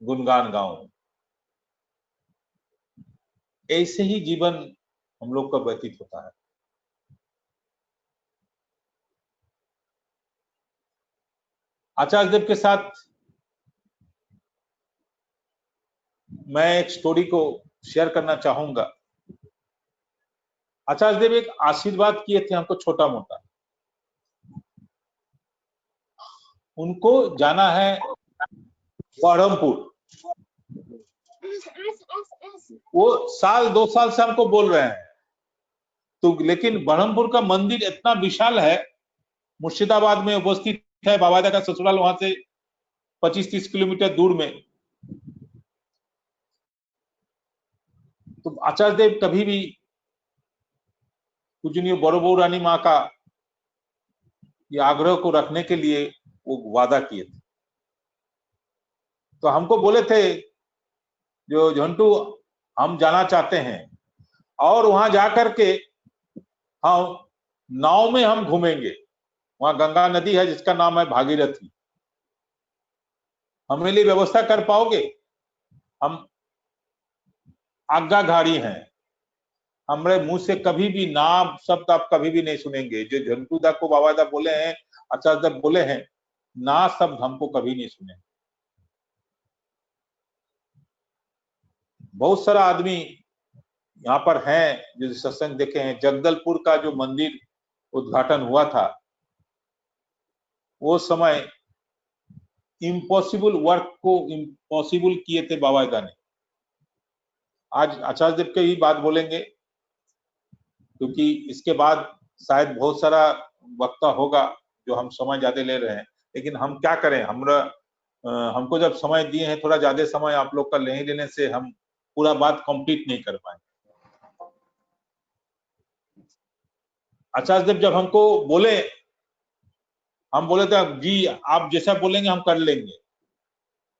गुणगान गाऊं। ऐसे ही जीवन हम लोग का व्यतीत होता है। आचार्य देव के साथ मैं एक स्टोरी को शेयर करना चाहूंगा। आचार्य देव एक आशीर्वाद किए थे हमको छोटा मोटा। उनको जाना है बरहमपुर, वो साल 2 साल से हमको बोल रहे हैं। तो लेकिन बरहमपुर का मंदिर इतना विशाल है, मुर्शिदाबाद में उपस्थित है, बाबादा का ससुराल वहां से 25-30 किलोमीटर दूर में। तो आचार्य देव कभी भी पूजनीय बड़ोबऊ रानी माँ का ये आग्रह को रखने के लिए वो वादा किए थे। तो हमको बोले थे, जो झंटू हम जाना चाहते हैं और वहां जाकर के हम नाव में हम घूमेंगे। वहां गंगा नदी है जिसका नाम है भागीरथी, हमारे लिए व्यवस्था कर पाओगे? हम आज्ञाकारी हैं, हमारे मुंह से कभी भी नाम शब्द आप कभी भी नहीं सुनेंगे। जो झंटूदा को बाबादा बोले हैं, आचार्य बोले हैं, ना शब्द हमको कभी नहीं सुने। बहुत सारा आदमी यहाँ पर हैं जो सत्संग देखे हैं। जगदलपुर का जो मंदिर उद्घाटन हुआ था, वो समय इम्पॉसिबल वर्क को इम्पॉसिबल किए थे बाबादा ने। आज आचार्य देव के ही बात बोलेंगे, क्योंकि इसके बाद शायद बहुत सारा वक्ता होगा जो हम समय ज्यादा ले रहे हैं, लेकिन हम क्या करें, हमको जब समय दिए हैं, थोड़ा ज्यादा समय आप लोग का नहीं लेने से हम पूरा बात कंप्लीट नहीं कर पाए। आचार्य देव जब हमको बोले, हम बोले थे जी आप जैसा बोलेंगे हम कर लेंगे।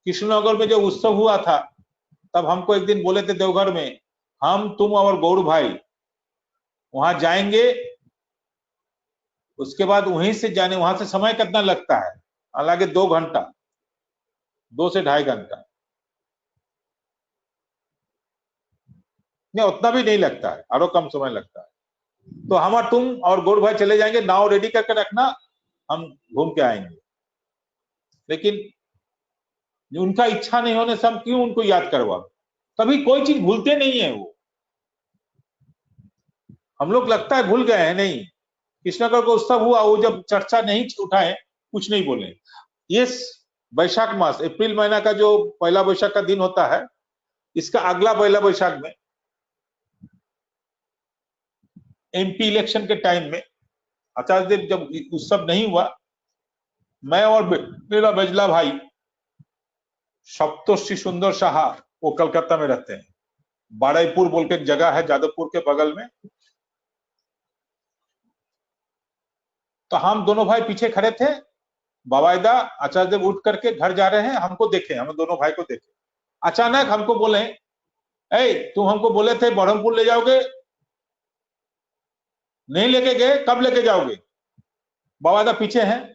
कृष्णनगर में जब उत्सव हुआ था, तब हमको एक दिन बोले थे देवघर में, हम तुम और गौर भाई वहां जाएंगे, उसके बाद वहीं से जाने, वहां से समय कितना लगता है, हालांकि 2 घंटा, 2 से 2.5 घंटा, नहीं उतना भी नहीं लगता है, और कम समय लगता है। तो हम और तुम और गौर भाई चले जाएंगे, नाव रेडी करके रखना, हम घूम के आएंगे। लेकिन उनका इच्छा नहीं होने से हम क्यों उनको याद करवा? कभी कोई चीज भूलते नहीं है वो। हम लोग लगता है भूल गए हैं, नहीं। कृष्णनगर को उत्सव हुआ, वो जब चर्चा नहीं उठाए, कुछ नहीं बोले। ये वैशाख मास, अप्रैल महीना का जो पहला वैशाख का दिन होता है, इसका अगला पहला वैशाख में एमपी इलेक्शन के टाइम में आचार्य देव जब उत्सव नहीं हुआ, मैं और मेरा बेजला भाई सप्तोश्री सुंदर शाह, वो कलकत्ता में रहते हैं, बाड़ाईपुर बोल के एक जगह है जादवपुर के बगल में, तो हम दोनों भाई पीछे खड़े थे। बाबायदा आचार्य देव उठ करके घर जा रहे हैं, हमको देखे, हम दोनों भाई को देखे। अचानक हमको बोले, ए तुम हमको बोले थे बरहमपुर ले जाओगे, नहीं लेके गए, कब लेके जाओगे? बाबायदा पीछे हैं,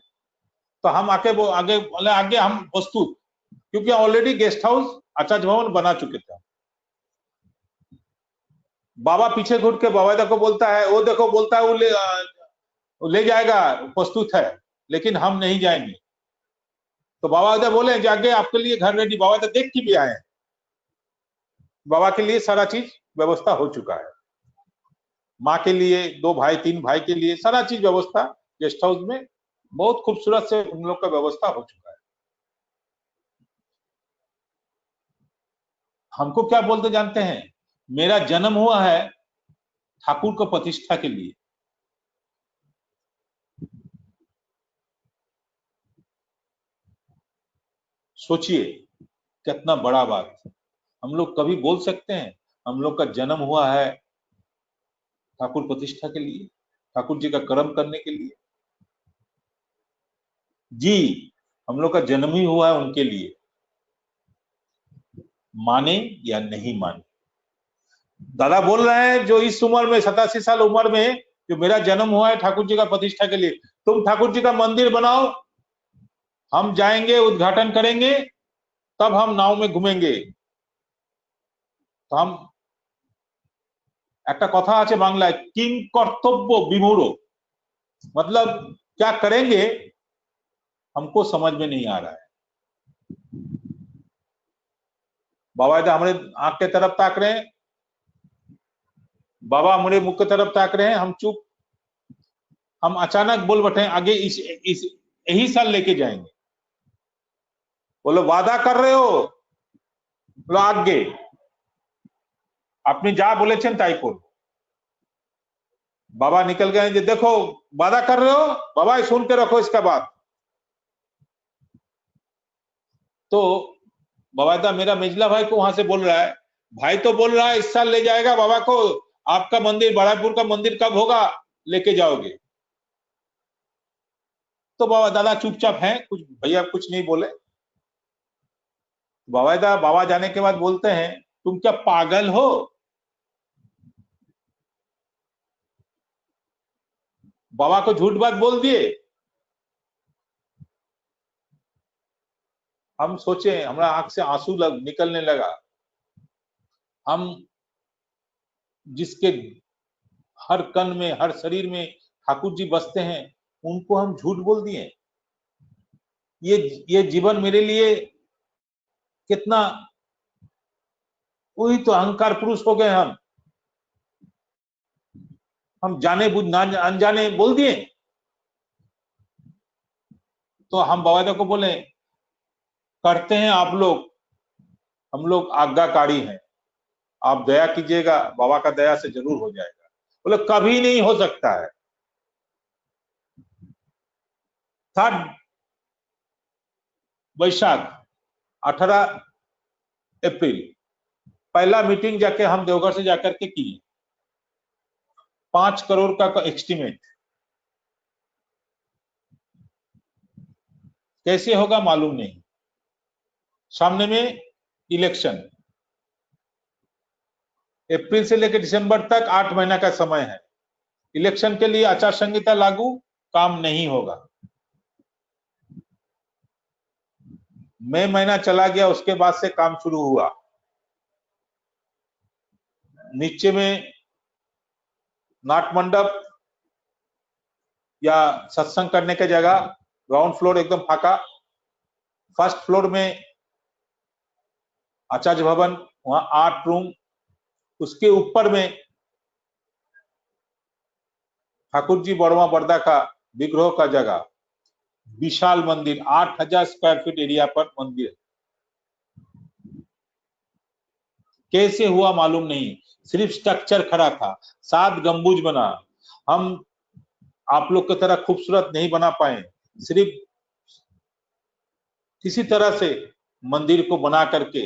तो हम आगे बोले आगे हम प्रस्तुत, क्योंकि ऑलरेडी गेस्ट हाउस आचार्य भवन बना चुके थे। बाबा पीछे घुट के बाबायदा को बोलता है, वो देखो, बोलता है वो ले जाएगा, प्रस्तुत है, लेकिन हम नहीं जाएंगे। तो बाबायदा बोले जाके आपके लिए घर रेडी। बाबायदा देख के भी आए हैं, बाबा के लिए सारा चीज व्यवस्था हो चुका है, माँ के लिए, 2 भाई 3 भाई के लिए सारा चीज व्यवस्था गेस्ट हाउस में बहुत खूबसूरत से उन लोग का व्यवस्था हो चुका है। हमको क्या बोलते जानते हैं? मेरा जन्म हुआ है ठाकुर को प्रतिष्ठा के लिए। सोचिए कितना बड़ा बात। हम लोग कभी बोल सकते हैं हम लोग का जन्म हुआ है ठाकुर प्रतिष्ठा के लिए, ठाकुर जी का कर्म करने के लिए? जी, हम लोग का जन्म ही हुआ है उनके लिए, माने या नहीं माने। दादा बोल रहे हैं जो इस उम्र में 87 साल उम्र में जो मेरा जन्म हुआ है ठाकुर जी का प्रतिष्ठा के लिए, तुम ठाकुर जी का मंदिर बनाओ, हम जाएंगे, उद्घाटन करेंगे, तब हम नाव में घूमेंगे। तो हम एक कथा आछे बांग्लाय, किं कर्तव्य विमूढ़, मतलब क्या करेंगे हमको समझ में नहीं आ रहा है। बाबा हमारे आंख के तरफ ताक रहे हैं, बाबा हमारे मुख की तरफ ताक रहे हैं, हम चुप। हम अचानक बोल बैठे आगे इस यही साल लेके जाएंगे। बोलो वादा कर रहे हो? बोलो आगे अपनी जा बोले ताई को। बाबा निकल गए, देखो वादा कर रहे हो बाबा, सुन के रखो इसका बात। तो बाबा मेरा मेजला भाई को वहां से बोल रहा है, भाई तो बोल रहा है इस साल ले जाएगा बाबा को, आपका मंदिर बाड़ापुर का मंदिर कब होगा, लेके जाओगे? तो बाबा दादा चुपचाप हैं, कुछ भैया कुछ नहीं बोले। बाबा जाने के बाद बोलते हैं, तुम क्या पागल हो? बाबा को झूठ बात बोल दिए। हम सोचे, हमारा आंख से आंसू निकलने लगा। हम जिसके हर कण में, हर शरीर में ठाकुर जी बसते हैं, उनको हम झूठ बोल दिए। ये जीवन मेरे लिए कितना, वही तो अहंकार पुरुष हो गए हम जाने बुझ ना अनजाने बोल दिए। तो हम बाबा को बोले, करते हैं आप लोग, हम लोग आज्ञाकारी हैं, आप दया कीजिएगा, बाबा का दया से जरूर हो जाएगा। बोले कभी नहीं हो सकता है। 3 वैशाख 18 अप्रैल पहला मीटिंग जाके हम देवघर से जाकर के किए, 5 करोड़ का एस्टिमेट। कैसे होगा मालूम नहीं, सामने में इलेक्शन, अप्रैल से लेकर दिसंबर तक 8 महीना का समय है। इलेक्शन के लिए आचार संहिता लागू, काम नहीं होगा। मई महीना चला गया, उसके बाद से काम शुरू हुआ। नीचे में नाट मंडप या सत्संग करने की जगह, ग्राउंड फ्लोर एकदम फाका। फर्स्ट फ्लोर में आचार्य भवन, वहां 8 रूम। उसके ऊपर में ठाकुर जी बड़वा बरदा का विग्रह का जगह, विशाल मंदिर, 8000 स्क्वायर फीट एरिया पर मंदिर। कैसे हुआ मालूम नहीं, सिर्फ स्ट्रक्चर खड़ा था, 7 गंबुज बना। हम आप लोग की तरह खूबसूरत नहीं बना पाए, सिर्फ किसी तरह से मंदिर को बना करके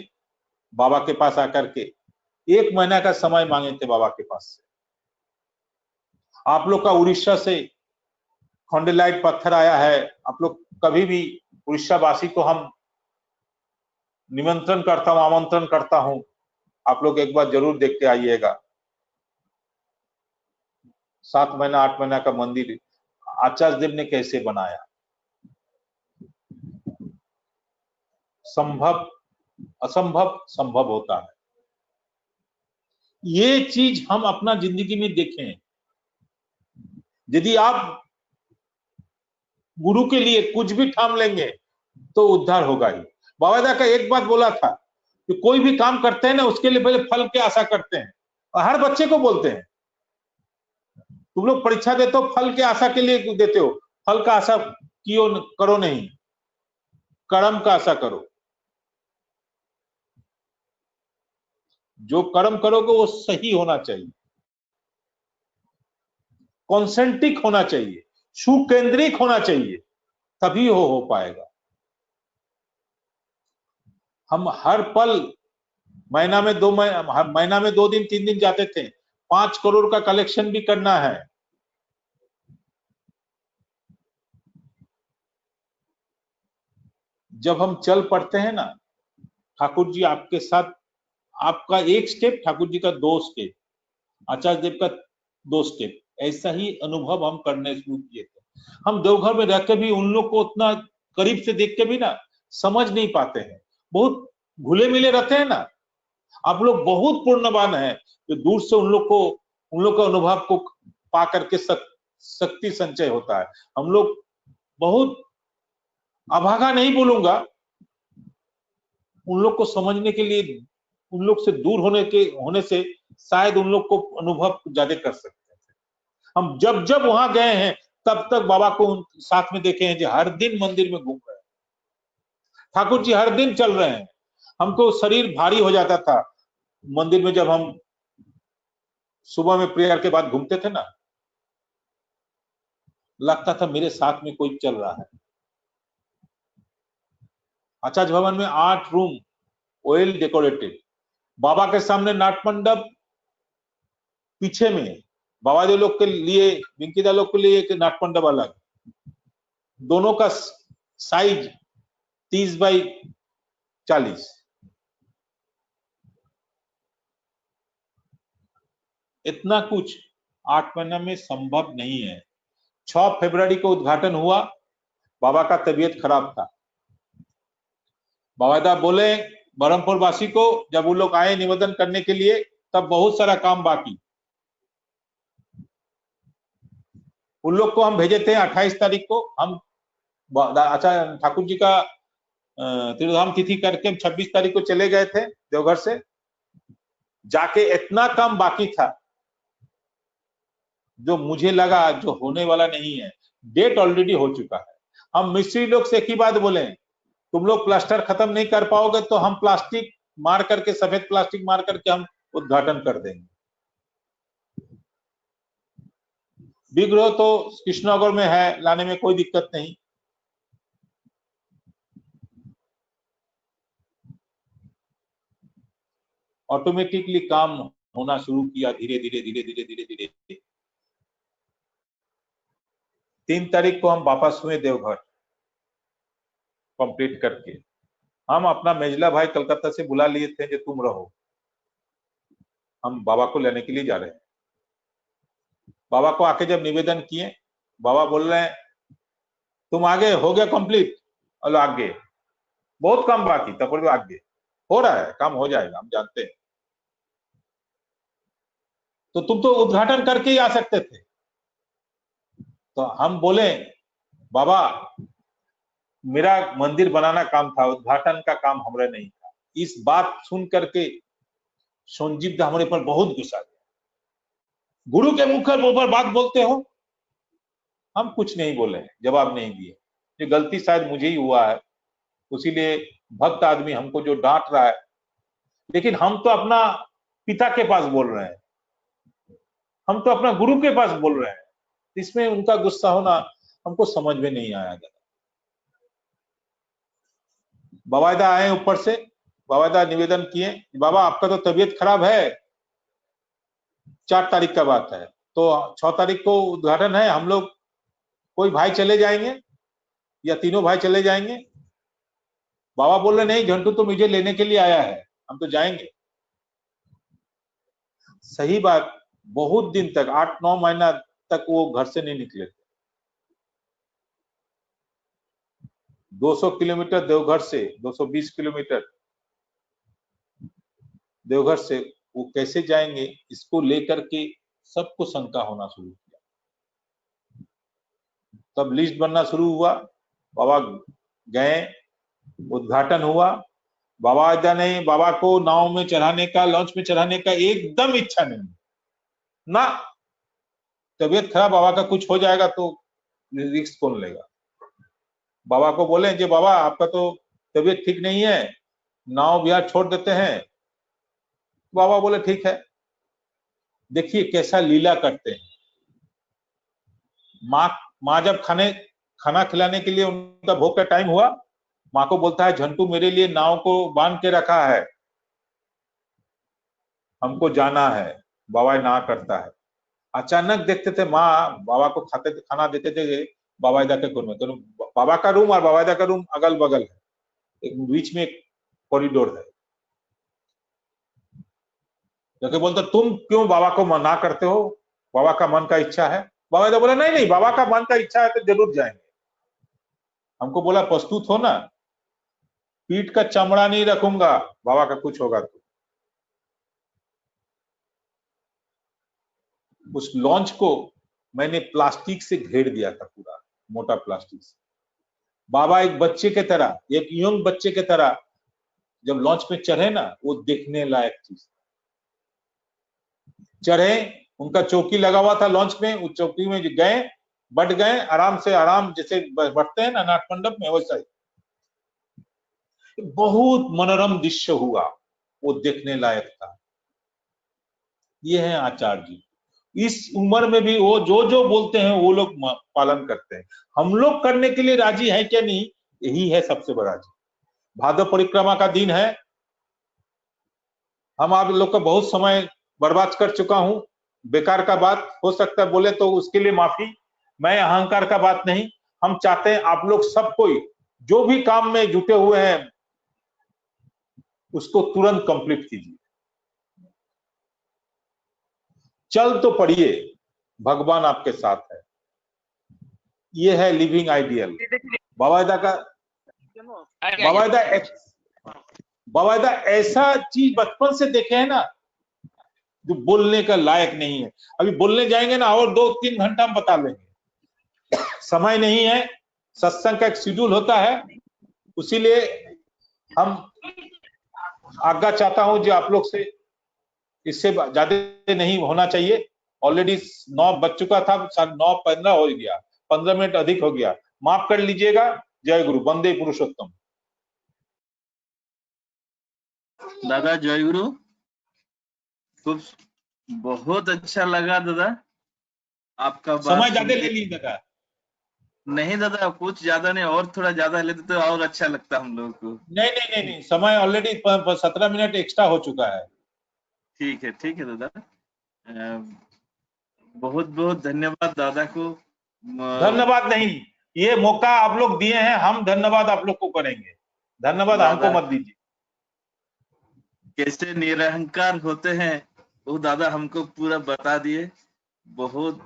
बाबा के पास आकर के 1 महीना का समय मांगे थे बाबा के पास से। आप लोग का उड़ीसा से खंडेलाइट पत्थर आया है। आप लोग कभी भी उड़ीसा वासी को हम निमंत्रण करता हूं, आमंत्रण करता हूं, आप लोग एक बार जरूर देख के आइएगा। 7 महीना 8 महीना का मंदिर आचार्य देव ने कैसे बनाया? संभव असंभव संभव होता है। ये चीज हम अपना जिंदगी में देखें। यदि आप गुरु के लिए कुछ भी ठान लेंगे तो उद्धार होगा ही। बाबा का एक बात बोला था कि कोई भी काम करते हैं ना, उसके लिए पहले फल की आशा करते हैं। और हर बच्चे को बोलते हैं, तुम लोग परीक्षा देते हो फल की आशा के लिए देते हो, फल का आशा क्यों करो नहीं, कर्म का आशा करो। जो कर्म करोगे वो सही होना चाहिए, कॉन्सेंट्रिक होना चाहिए, सुकेंद्रिक होना चाहिए, तभी हो पाएगा। हम हर पल महीना में 2 दिन 3 दिन जाते थे। 5 करोड़ का कलेक्शन भी करना है। जब हम चल पड़ते हैं ना, ठाकुर जी आपके साथ, आपका एक स्टेप ठाकुर जी का 2 स्टेप, आचार्य देव का 2 स्टेप, ऐसा ही अनुभव हम करने शुरू किए थे। हम देवघर में रहकर भी उन लोग को उतना करीब से देख के भी ना समझ नहीं पाते हैं, बहुत घुले मिले रहते हैं ना। आप लोग बहुत पूर्णवान है जो दूर से उन लोग का अनुभव को पा करके शक्ति संचय होता है। हम लोग बहुत अभागा नहीं बोलूंगा, उन लोग को समझने के लिए, उन लोग से दूर होने से शायद उन लोग को अनुभव ज्यादा कर सकते हैं। हम जब जब वहां गए हैं तब तक बाबा को साथ में देखे हैं, जो हर दिन मंदिर में घूम रहे हैं, ठाकुर जी हर दिन चल रहे हैं। हमको शरीर भारी हो जाता था मंदिर में, जब हम सुबह में प्रेयर के बाद घूमते थे ना, लगता था मेरे साथ में कोई चल रहा है। आचार्य भवन में 8 रूम वेल डेकोरेटेड, बाबा के सामने नाट मंडप, पीछे में बाबा जी लोग के लिए, विंकीदा लोग के लिए एक नाट मंडप अलग, दोनों का साइज 30 बाई 40। इतना कुछ 8 महीने में संभव नहीं है। 6 फरवरी को उद्घाटन हुआ, बाबा का तबीयत खराब था। बाबा बोले बरहमपुर वासी को, जब वो लोग आए निवेदन करने के लिए, तब बहुत सारा काम बाकी। उन लोग को हम भेजे थे 28 तारीख को। हम अच्छा ठाकुर जी का त्रिधाम तिथि करके हम 26 तारीख को चले गए थे देवघर से। जाके इतना काम बाकी था जो मुझे लगा जो होने वाला नहीं है। डेट ऑलरेडी हो चुका है। हम मिस्त्री लोग से एक ही बात बोले, तुम लोग प्लास्टर खत्म नहीं कर पाओगे तो हम प्लास्टिक मार करके, सफेद प्लास्टिक मार करके हम उद्घाटन कर देंगे। विग्रह तो कृष्णनगर में है, लाने में कोई दिक्कत नहीं। ऑटोमेटिकली काम होना शुरू किया, धीरे धीरे धीरे धीरे धीरे धीरे। 3 तारीख को हम वापस हुए देवघर कंप्लीट करके। हम अपना मेजला भाई कलकत्ता से बुला लिए थे कि तुम रहो, हम बाबा को लेने के लिए जा रहे हैं। बाबा को आके जब निवेदन किए, बाबा बोल रहे हैं तुम आगे हो गया कंप्लीट, और आगे बहुत काम बाकी, तब आगे हो रहा है, काम हो जाएगा, हम जानते हैं। तो तुम तो उद्घाटन करके ही आ सकते थे। तो हम बोले बाबा मेरा मंदिर बनाना काम था, उद्घाटन का काम हमारा नहीं था। इस बात सुन करके सोनजीव दा हमारे पर बहुत गुस्सा गया। गुरु के मुख पर बात बोलते हो। हम कुछ नहीं बोले, जवाब नहीं दिए। ये गलती शायद मुझे ही हुआ है, उसीलिए भक्त आदमी हमको जो डांट रहा है, लेकिन हम तो अपना पिता के पास बोल रहे हैं, हम तो अपना गुरु के पास बोल रहे हैं। इसमें उनका गुस्सा होना हमको समझ में नहीं आया। बाबायदा आए ऊपर से, बाबायदा निवेदन किए, बाबा आपका तो तबीयत खराब है, 4 तारीख का बात है, तो 6 तारीख को उद्घाटन है, हम लोग कोई भाई चले जाएंगे या तीनों भाई चले जाएंगे। बाबा बोल रहे नहीं, झंटू तो मुझे लेने के लिए आया है, हम तो जाएंगे। सही बात, बहुत दिन तक 8-9 महीना तक वो घर से नहीं निकले थे। 200 किलोमीटर देवघर से, 220 किलोमीटर देवघर से वो कैसे जाएंगे, इसको लेकर के सबको शंका होना शुरू किया। तब लिस्ट बनना शुरू हुआ, बाबा गए, उद्घाटन हुआ। बाबा को नाव में चढ़ाने का, लॉन्च में चढ़ाने का एकदम इच्छा नहीं ना। तबीयत खराब, बाबा का कुछ हो जाएगा तो रिस्क कौन लेगा। बाबा को बोले जी बाबा आपका तो तबीयत ठीक नहीं है, नाव बिहार छोड़ देते हैं। बाबा बोले ठीक है। देखिए कैसा लीला करते हैं। माँ जब खाना खिलाने के लिए उनका भोग का टाइम हुआ, माँ को बोलता है झंटू मेरे लिए नाव को बांध के रखा है, हमको जाना है। बाबा ना करता है। अचानक देखते थे माँ बाबा को खाना देते थे बाबायदा के रूम में। तो बाबा का रूम और बाबायदा का रूम अगल बगल है, एक बीच में एक कॉरिडोर है। जैसे बोलते तुम क्यों बाबा को मना करते हो, बाबा का मन का इच्छा है। बाबायदा बोला नहीं नहीं, बाबा का मन का इच्छा है तो जरूर जाएंगे। हमको बोला प्रस्तुत हो ना, पीठ का चमड़ा नहीं रखूंगा, बाबा का कुछ होगा तो। उस लॉन्च को मैंने प्लास्टिक से घेर दिया था, पूरा मोटा प्लास्टिक से। बाबा एक बच्चे के तरह, एक यंग बच्चे के तरह जब लॉन्च में चढ़े ना, वो देखने लायक चीज। चढ़े, उनका चौकी लगा हुआ था लॉन्च में, उस चौकी में गए, बैठ गए आराम से, आराम जैसे बैठते हैं ना नाट मंडप में, वैसा ही। बहुत मनोरम दृश्य हुआ, वो देखने लायक था। ये है आचार्य जी। इस उम्र में भी वो जो जो बोलते हैं वो लोग पालन करते हैं। हम लोग करने के लिए राजी है क्या नहीं, यही है सबसे बड़ा चीज। भादव परिक्रमा का दिन है, हम आप लोग का बहुत समय बर्बाद कर चुका हूं। बेकार का बात हो सकता है बोले तो उसके लिए माफी। मैं अहंकार का बात नहीं, हम चाहते हैं आप लोग सब कोई जो भी काम में जुटे हुए हैं उसको तुरंत कंप्लीट कीजिए। चल तो पड़िए, भगवान आपके साथ है। ये है लिविंग आइडियल। बाबायदा ऐसा चीज बचपन से देखे है ना, जो बोलने का लायक नहीं है। अभी बोलने जाएंगे ना और 2-3 घंटा हम बता लेंगे, समय नहीं है। सत्संग का एक शेड्यूल होता है, उसीलिए हम आज्ञा चाहता हूं जो आप लोग से, इससे ज्यादा नहीं होना चाहिए। ऑलरेडी 9 बज चुका था, 9:15 हो गया, 15 मिनट अधिक हो गया, माफ कर लीजिएगा। जय गुरु, वंदे पुरुषोत्तम। दादा जय गुरु, खूब बहुत अच्छा लगा दादा आपका बात। समय ज्यादा ले ली दादा? नहीं दादा, कुछ ज्यादा नहीं, और थोड़ा ज्यादा लेते तो और अच्छा लगता हम लोग को। नहीं नहीं नहीं नहीं, समय ऑलरेडी 17 मिनट एक्स्ट्रा हो चुका है। ठीक है दादा। बहुत बहुत धन्यवाद दादा को। धन्यवाद नहीं, ये मौका आप लोग दिए हैं, हम धन्यवाद आप लोग को करेंगे। धन्यवाद हमको मत दीजिए। कैसे निरहंकार होते हैं वो दादा हमको पूरा बता दिए। बहुत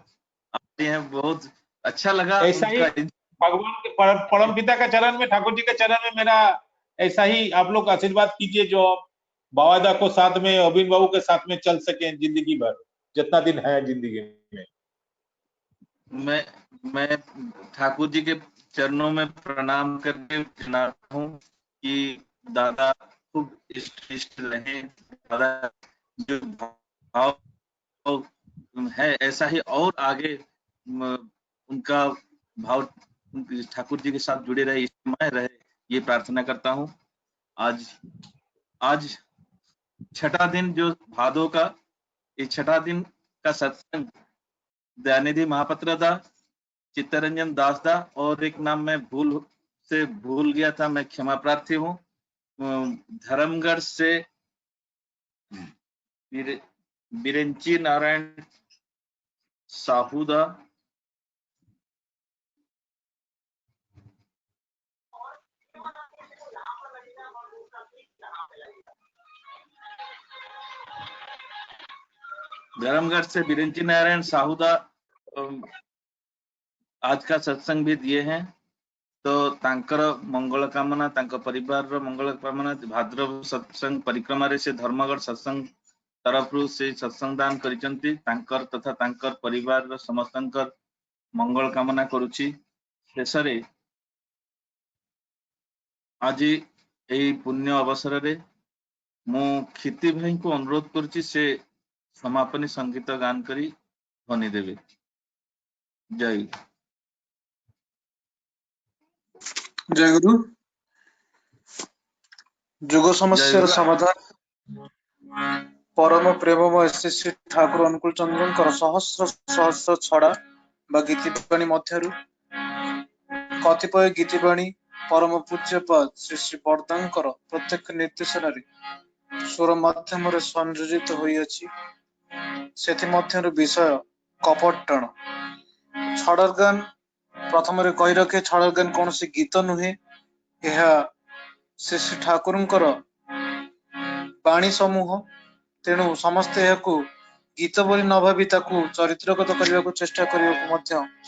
आते हैं, बहुत अच्छा लगा। ऐसा ही भगवान के परम पिता का चरण में, ठाकुर जी के चरण में मेरा ऐसा ही आप लोग आशीर्वाद कीजिए जो बावादा को साथ में अभिन बाबू के साथ में चल सके जिंदगी भर, जितना दिन है जिंदगी में। मैं ठाकुर जी के चरणों में प्रणाम करके सुनाता हूँ कि दादा खूब इष्ट रहे, दादा जो भाव है ऐसा ही और आगे उनका भाव ठाकुर जी के साथ जुड़े रहे, इष्टमय रहे, ये प्रार्थना करता हूँ। आज छठा दिन जो भादो का, ये छठा दिन का सत्संग दयानिधि महापात्र दा, चित्तरंजन दास दा और एक नाम मैं भूल गया था, मैं क्षमा प्रार्थी हूँ। धर्मगढ़ से बिरेंची नारायण साहूदा, धर्मगढ़ से बिरेंची नारायण साहूदा आज का सत्संग भी दिए हैं। तो तांकर मंगल कामना, तांकर परिवार रो मंगल कामना, भाद्रव सत्संग परिक्रमा रे से धर्मगढ़ सत्संग तरफ से सत्संग दान करिसंती, तांकर तथा तांकर परिवार रो समस्तंकर मंगल कामना करूची। शेषरे आज एई पुण्य अवसर रे मु खिति भाई को अनुरोध करुची से समापनी संगीत गान करी ध्वनि देवे। जय जय गुरु। जुग समस्या समाधान परम प्रेममय श्री श्री ठाकुर अनुकूल चंद्र सहस्र सहस्र छड़ा बा गीतिबाणी मध्यरु कतिपय गीतिबाणी परम पूज्यपाद श्री श्री बरदांकर प्रत्यक्ष निर्देशन स्वर माध्यम संयोजित होइछि। सेथि मध्यरु विषय कपटन। छड़र गान प्रथम कही रखे, छड़र गान कौन सी गीत नुहे, यह श्री श्री ठाकुरंकर बाणी समूह। तेणु समस्ते यहाकू गीत बोली न भावी ताकू चरित्रगत करने को चेष्टा करने को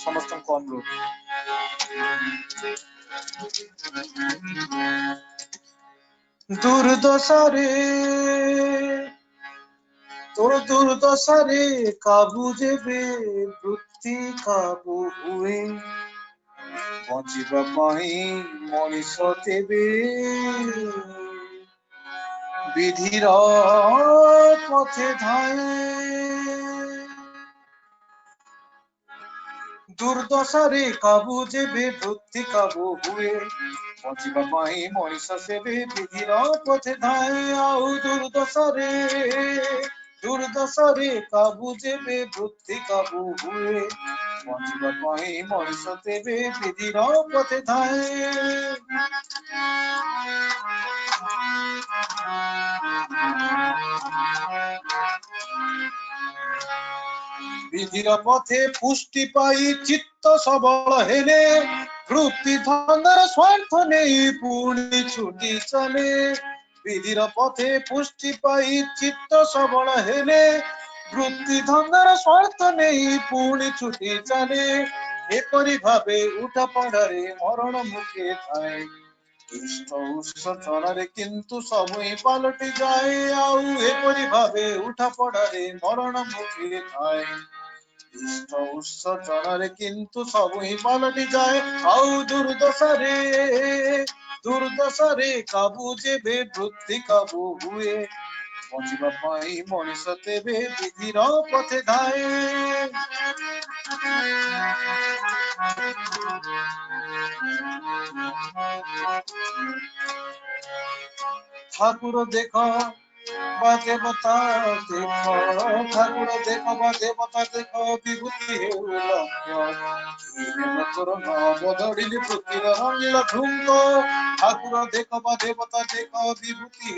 समस्त को अनुरोध। दुर्दशारे तोर दुर्दशारे काबू जेबे वृत्ति काबू हुए, बचिबा पाई मनीष तेबे विधिर पथे धाए। दुर्दशारे काबू जेबे वृत्ति काबू हुए, बचिबा पाई मनीष सेबे विधिर पथे धाए। आउ दुर्दशारे काबू जेबे वृत्ति काबू हुए, बचिबा पाई मनीष तेबे विधिर पथे धाए। विधिर पथे पुष्टि पाई चित्त सबल हेले, वृत्ति धंदार स्वार्थ नहीं पुणी छुटी चले। विधिर पथे पुष्टि पाई चित्त सबल हेले, वृत्ति धंदार स्वार्थ नहीं पुणी छुटी चले। एपरि भावे उठा पड़ारे मरण मुखे थाए, इष्ट उष्ट चलारे किंतु सब ही पालटि जाए। आउ एपरि भावे उठा पड़ारे मरण मुखे थाए, इष्ट उष्ट चलारे किंतु सब ही पालटि जाए। आउ दुर्दशारे काबू जेबे वृत्ति काबू हुए, बचिबा पाई मनीष तेबे विधिर पथे धाए। ठाकुर देखो बा देवता देखो, ठाकुर देखो बा देवता देखो, विभूति तोर बदलिल पृथ्वीर रंगीला ढुंग। ठाकुर देखो बा देवता देखो, विभूति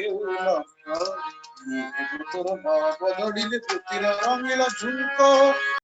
तोर बदलिल पृथ्वीर रंगीला ढुंग।